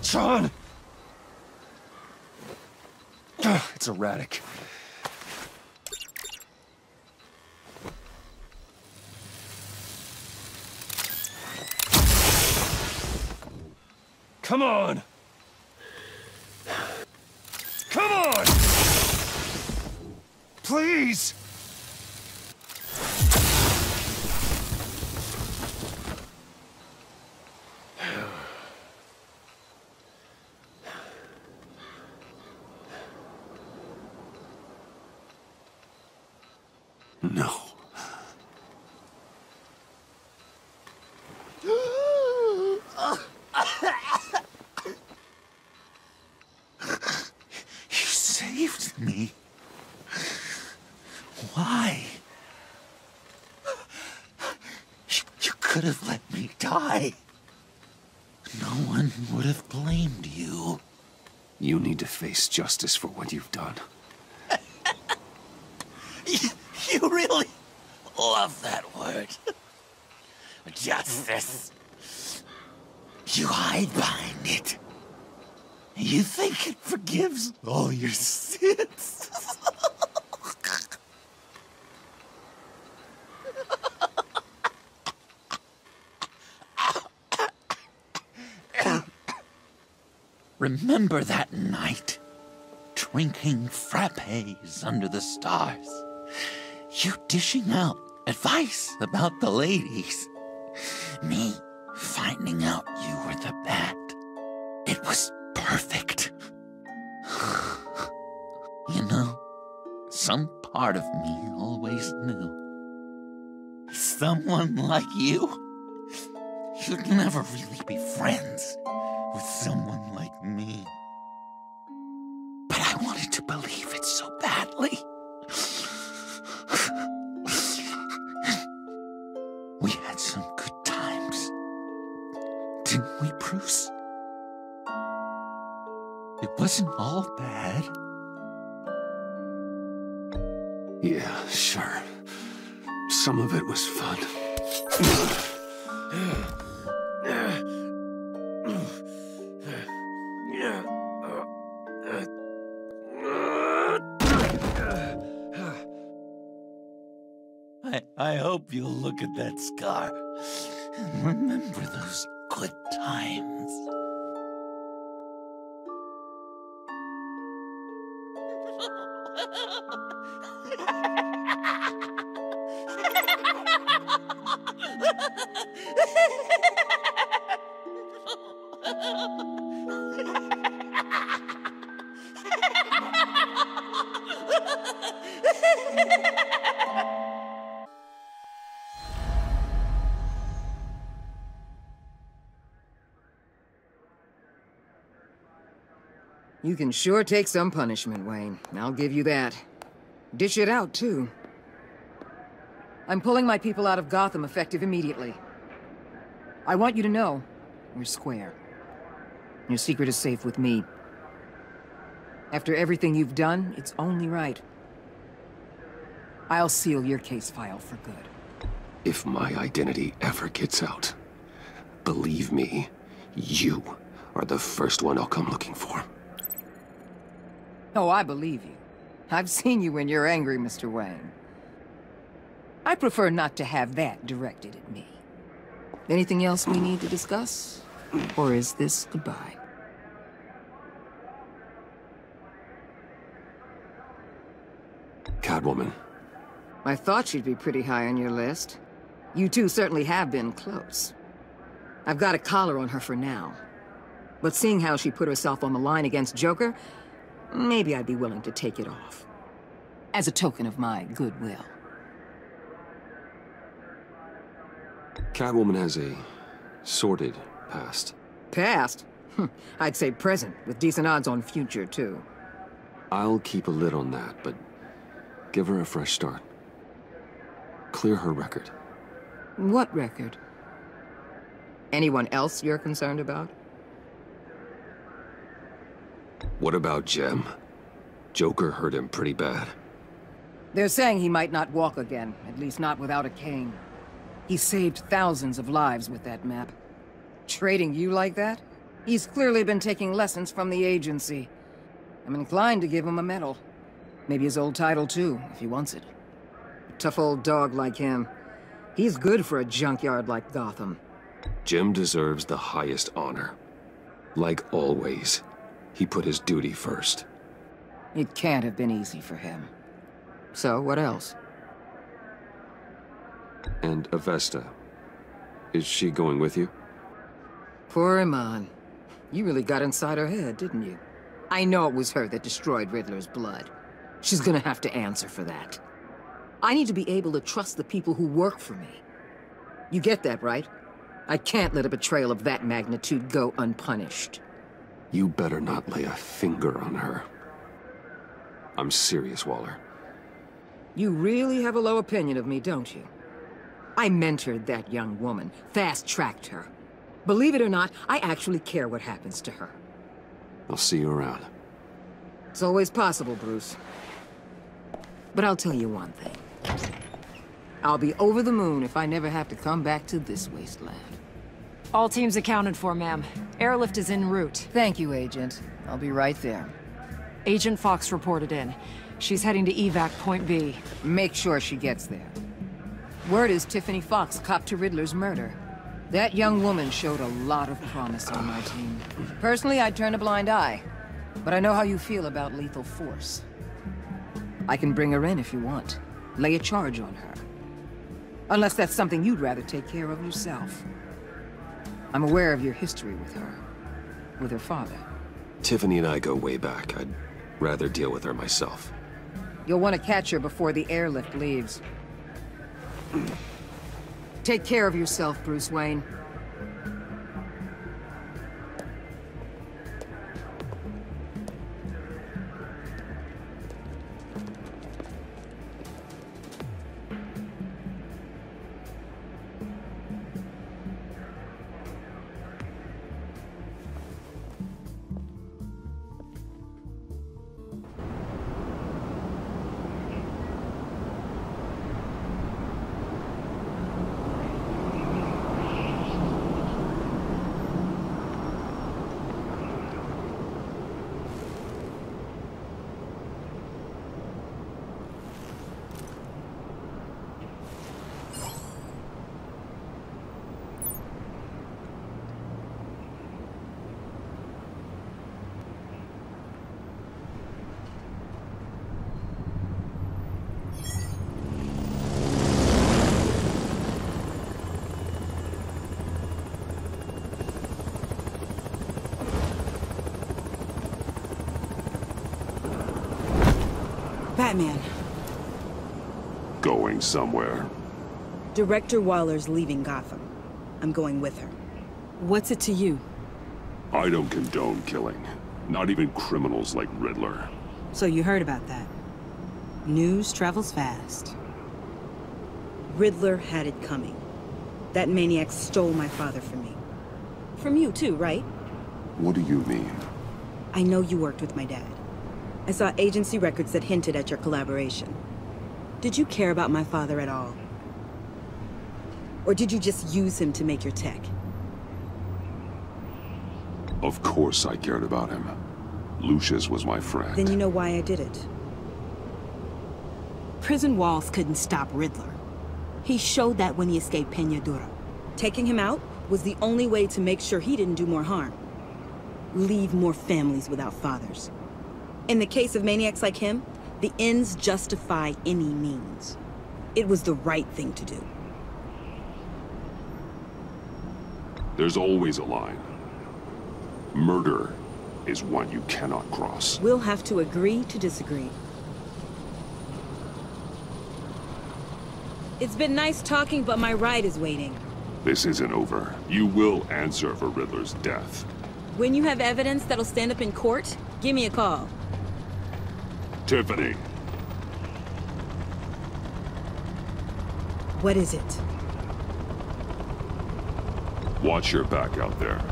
John! It's erratic. Come on! Come on! Please! No.
You saved me. Why? You could have let me die. No one would have blamed you.
You need to face justice for what you've done.
You really love that word. Justice. You hide behind it. You think it forgives all your sins. Remember that night, drinking frappes under the stars. You dishing out advice about the ladies. Me finding out you were the bat. It was perfect. You know, some part of me always knew. Someone like you, you'd never really be friends with someone like me. But I wanted to believe it so badly. We had some good times, didn't we, Bruce? It wasn't all bad.
Yeah, sure. Some of it was fun.
hope you'll look at that scar and remember those good times.
You can sure take some punishment, Wayne. I'll give you that. Dish it out, too. I'm pulling my people out of Gotham effective immediately. I want you to know, we're square. Your secret is safe with me. After everything you've done, it's only right. I'll seal your case file for good.
If my identity ever gets out, believe me, you are the first one I'll come looking for.
Oh, I believe you. I've seen you when you're angry, Mr. Wayne. I prefer not to have that directed at me. Anything else we need to discuss? Or is this goodbye?
Catwoman.
I thought she'd be pretty high on your list. You two certainly have been close. I've got a collar on her for now. But seeing how she put herself on the line against Joker, maybe I'd be willing to take it off. As a token of my goodwill.
Catwoman has a sordid past.
Past? I'd say present, with decent odds on future, too.
I'll keep a lid on that, but give her a fresh start. Clear her record.
What record? Anyone else you're concerned about?
What about Jem? Joker hurt him pretty bad.
They're saying he might not walk again, at least not without a cane. He saved thousands of lives with that map. Trading you like that? He's clearly been taking lessons from the agency. I'm inclined to give him a medal. Maybe his old title too, if he wants it. A tough old dog like him. He's good for a junkyard like Gotham.
Jem deserves the highest honor. Like always, he put his duty first.
It can't have been easy for him. So, what else?
And Avesta. Is she going with you?
Poor Iman. You really got inside her head, didn't you? I know it was her that destroyed Riddler's blood. She's gonna have to answer for that. I need to be able to trust the people who work for me. You get that, right? I can't let a betrayal of that magnitude go unpunished.
You better not lay a finger on her. I'm serious, Waller.
You really have a low opinion of me, don't you? I mentored that young woman, fast-tracked her. Believe it or not, I actually care what happens to her.
I'll see you around.
It's always possible, Bruce. But I'll tell you one thing. I'll be over the moon if I never have to come back to this wasteland.
All teams accounted for, ma'am. Airlift is en route.
Thank you, Agent. I'll be right there.
Agent Fox reported in. She's heading to evac Point B.
Make sure she gets there. Word is Tiffany Fox copped to Riddler's murder. That young woman showed a lot of promise on my team. Personally, I'd turn a blind eye. But I know how you feel about lethal force. I can bring her in if you want. Lay a charge on her. Unless that's something you'd rather take care of yourself. I'm aware of your history with her. With her father.
Tiffany and I go way back. I'd rather deal with her myself.
You'll want to catch her before the airlift leaves. Take care of yourself, Bruce Wayne.
Batman.
Going somewhere.
Director Waller's leaving Gotham. I'm going with her. What's it to you?
I don't condone killing. Not even criminals like Riddler.
So you heard about that. News travels fast. Riddler had it coming. That maniac stole my father from me. From you too, right?
What do you mean?
I know you worked with my dad. I saw agency records that hinted at your collaboration. Did you care about my father at all? Or did you just use him to make your tech?
Of course I cared about him. Lucius was my friend.
Then you know why I did it. Prison walls couldn't stop Riddler. He showed that when he escaped Peñadura. Taking him out was the only way to make sure he didn't do more harm. Leave more families without fathers. In the case of maniacs like him, the ends justify any means. It was the right thing to do.
There's always a line. Murder is one you cannot cross.
We'll have to agree to disagree. It's been nice talking, but my ride is waiting.
This isn't over. You will answer for Riddler's death.
When you have evidence that'll stand up in court, give me a call.
Tiffany.
What is it?
Watch your back out there.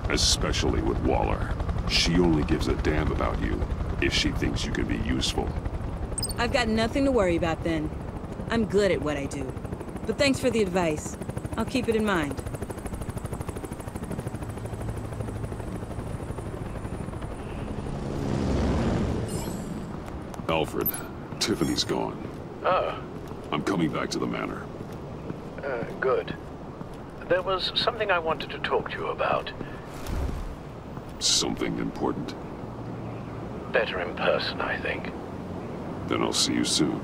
Especially with Waller. She only gives a damn about you if she thinks you can be useful.
I've got nothing to worry about then. I'm good at what I do. But thanks for the advice. I'll keep it in mind.
Alfred, Tiffany's gone.
Oh.
I'm coming back to the manor.
Good. There was something I wanted to talk to you about.
Something important?
Better in person, I think.
Then I'll see you soon.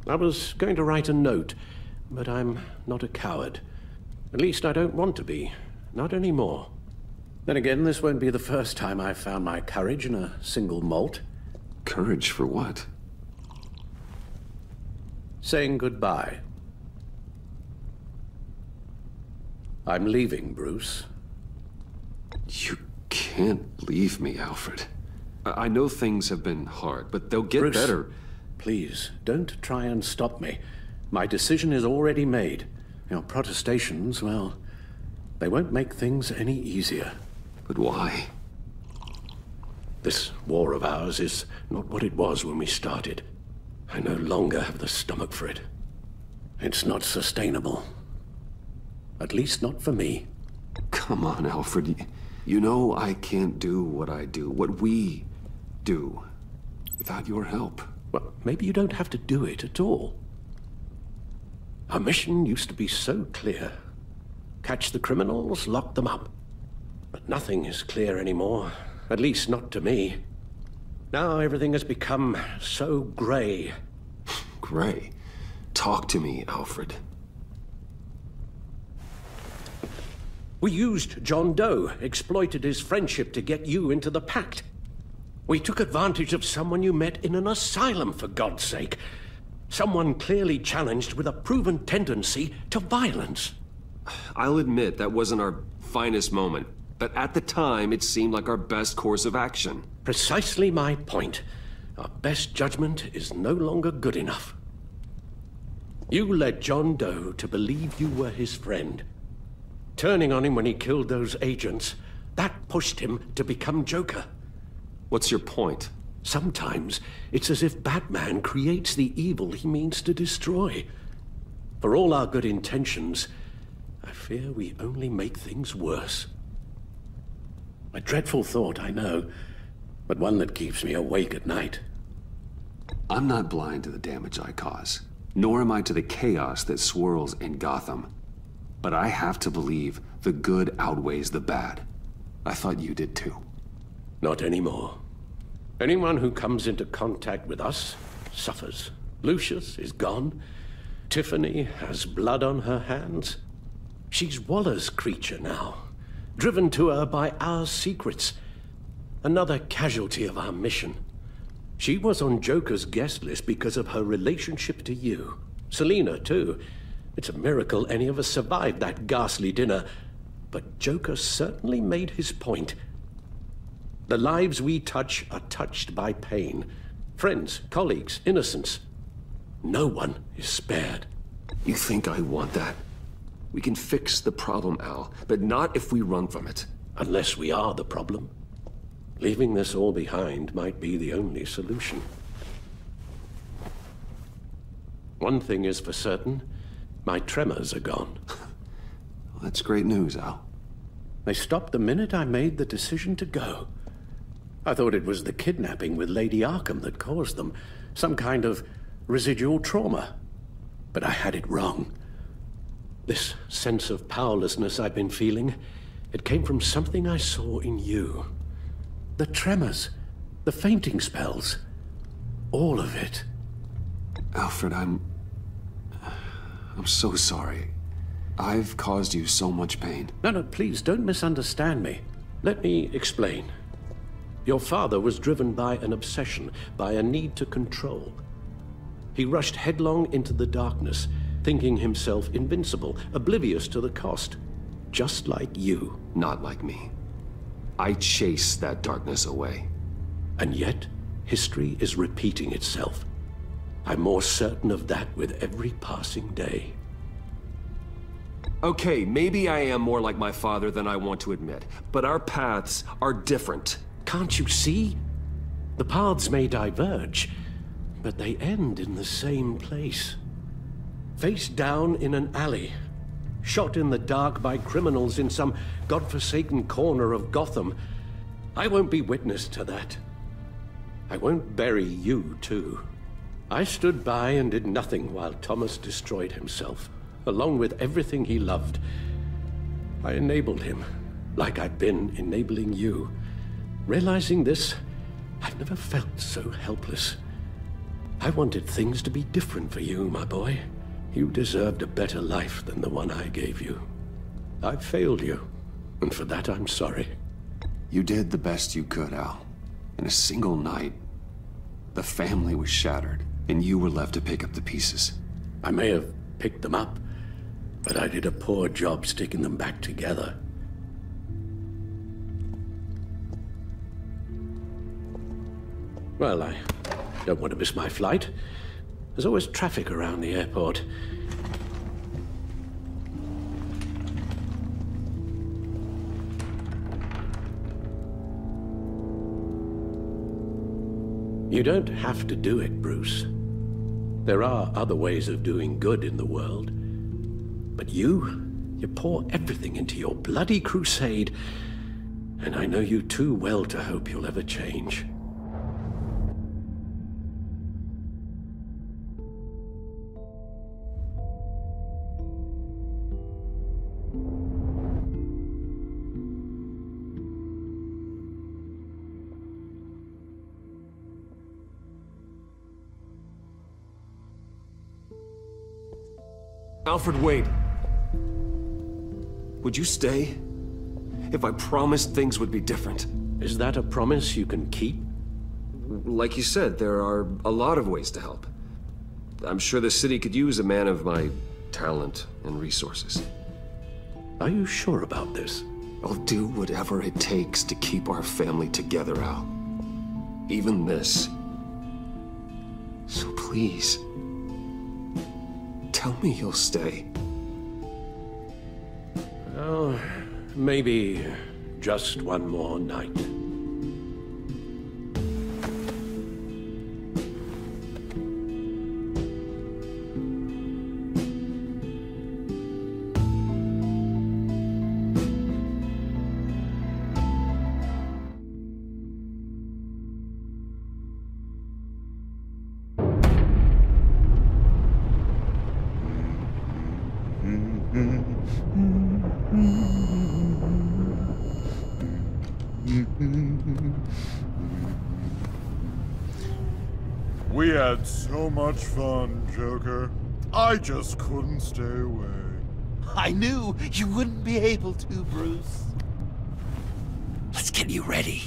I was going to write a note, but I'm not a coward. At least I don't want to be. Not anymore. Then again, this won't be the first time I've found my courage in a single molt.
Courage for what?
Saying goodbye. I'm leaving, Bruce.
You can't leave me, Alfred. I know things have been hard, but they'll get
Bruce,
better.
Please, don't try and stop me. My decision is already made. Your protestations, well, they won't make things any easier.
But why?
This war of ours is not what it was when we started. I no longer have the stomach for it. It's not sustainable. At least not for me.
Come on, Alfred. You know I can't do what I do, what we do, without your help.
Well, maybe you don't have to do it at all. Our mission used to be so clear. Catch the criminals, lock them up. But nothing is clear anymore, at least not to me. Now everything has become so gray.
Gray? Talk to me, Alfred.
We used John Doe, exploited his friendship to get you into the pact. We took advantage of someone you met in an asylum, for God's sake. Someone clearly challenged with a proven tendency to violence.
I'll admit that wasn't our finest moment, but at the time it seemed like our best course of action.
Precisely my point. Our best judgment is no longer good enough. You led John Doe to believe you were his friend. Turning on him when he killed those agents, that pushed him to become Joker.
What's your point?
Sometimes it's as if Batman creates the evil he means to destroy. For all our good intentions, I fear we only make things worse. A dreadful thought, I know, but one that keeps me awake at night.
I'm not blind to the damage I cause, nor am I to the chaos that swirls in Gotham. But I have to believe the good outweighs the bad. I thought you did too.
Not anymore. Anyone who comes into contact with us suffers. Lucius is gone. Tiffany has blood on her hands. She's Waller's creature now, driven to her by our secrets. Another casualty of our mission. She was on Joker's guest list because of her relationship to you. Selina, too. It's a miracle any of us survived that ghastly dinner. But Joker certainly made his point. The lives we touch are touched by pain. Friends, colleagues, innocents. No one is spared.
You think I want that? We can fix the problem, Al, but not if we run from it.
Unless we are the problem. Leaving this all behind might be the only solution. One thing is for certain, my tremors are gone.
Well, that's great news, Al.
They stopped the minute I made the decision to go. I thought it was the kidnapping with Lady Arkham that caused them. Some kind of residual trauma. But I had it wrong. This sense of powerlessness I've been feeling, it came from something I saw in you. The tremors, the fainting spells, all of it.
Alfred, I'm so sorry. I've caused you so much pain.
No, please, don't misunderstand me. Let me explain. Your father was driven by an obsession, by a need to control. He rushed headlong into the darkness, thinking himself invincible, oblivious to the cost. Just like you.
Not like me. I chase that darkness away.
And yet, history is repeating itself. I'm more certain of that with every passing day.
Okay, maybe I am more like my father than I want to admit, but our paths are different.
Can't you see? The paths may diverge, but they end in the same place. Face down in an alley, shot in the dark by criminals in some godforsaken corner of Gotham. I won't be witness to that. I won't bury you, too. I stood by and did nothing while Thomas destroyed himself, along with everything he loved. I enabled him, like I'd been enabling you. Realizing this, I've never felt so helpless. I wanted things to be different for you, my boy. You deserved a better life than the one I gave you. I failed you, and for that I'm sorry.
You did the best you could, Al. In a single night, the family was shattered, and you were left to pick up the pieces.
I may have picked them up, but I did a poor job sticking them back together. Well, I don't want to miss my flight. There's always traffic around the airport. You don't have to do it, Bruce. There are other ways of doing good in the world. But you pour everything into your bloody crusade, and I know you too well to hope you'll ever change.
Alfred, wait. Would you stay? If I promised things would be different.
Is that a promise you can keep?
Like you said, there are a lot of ways to help. I'm sure the city could use a man of my talent and resources.
Are you sure about this?
I'll do whatever it takes to keep our family together, Al. Even this. So please, tell me you'll stay.
Oh, maybe just one more night.
We had so much fun, Joker. I just couldn't stay away.
I knew you wouldn't be able to, Bruce. Let's get you ready.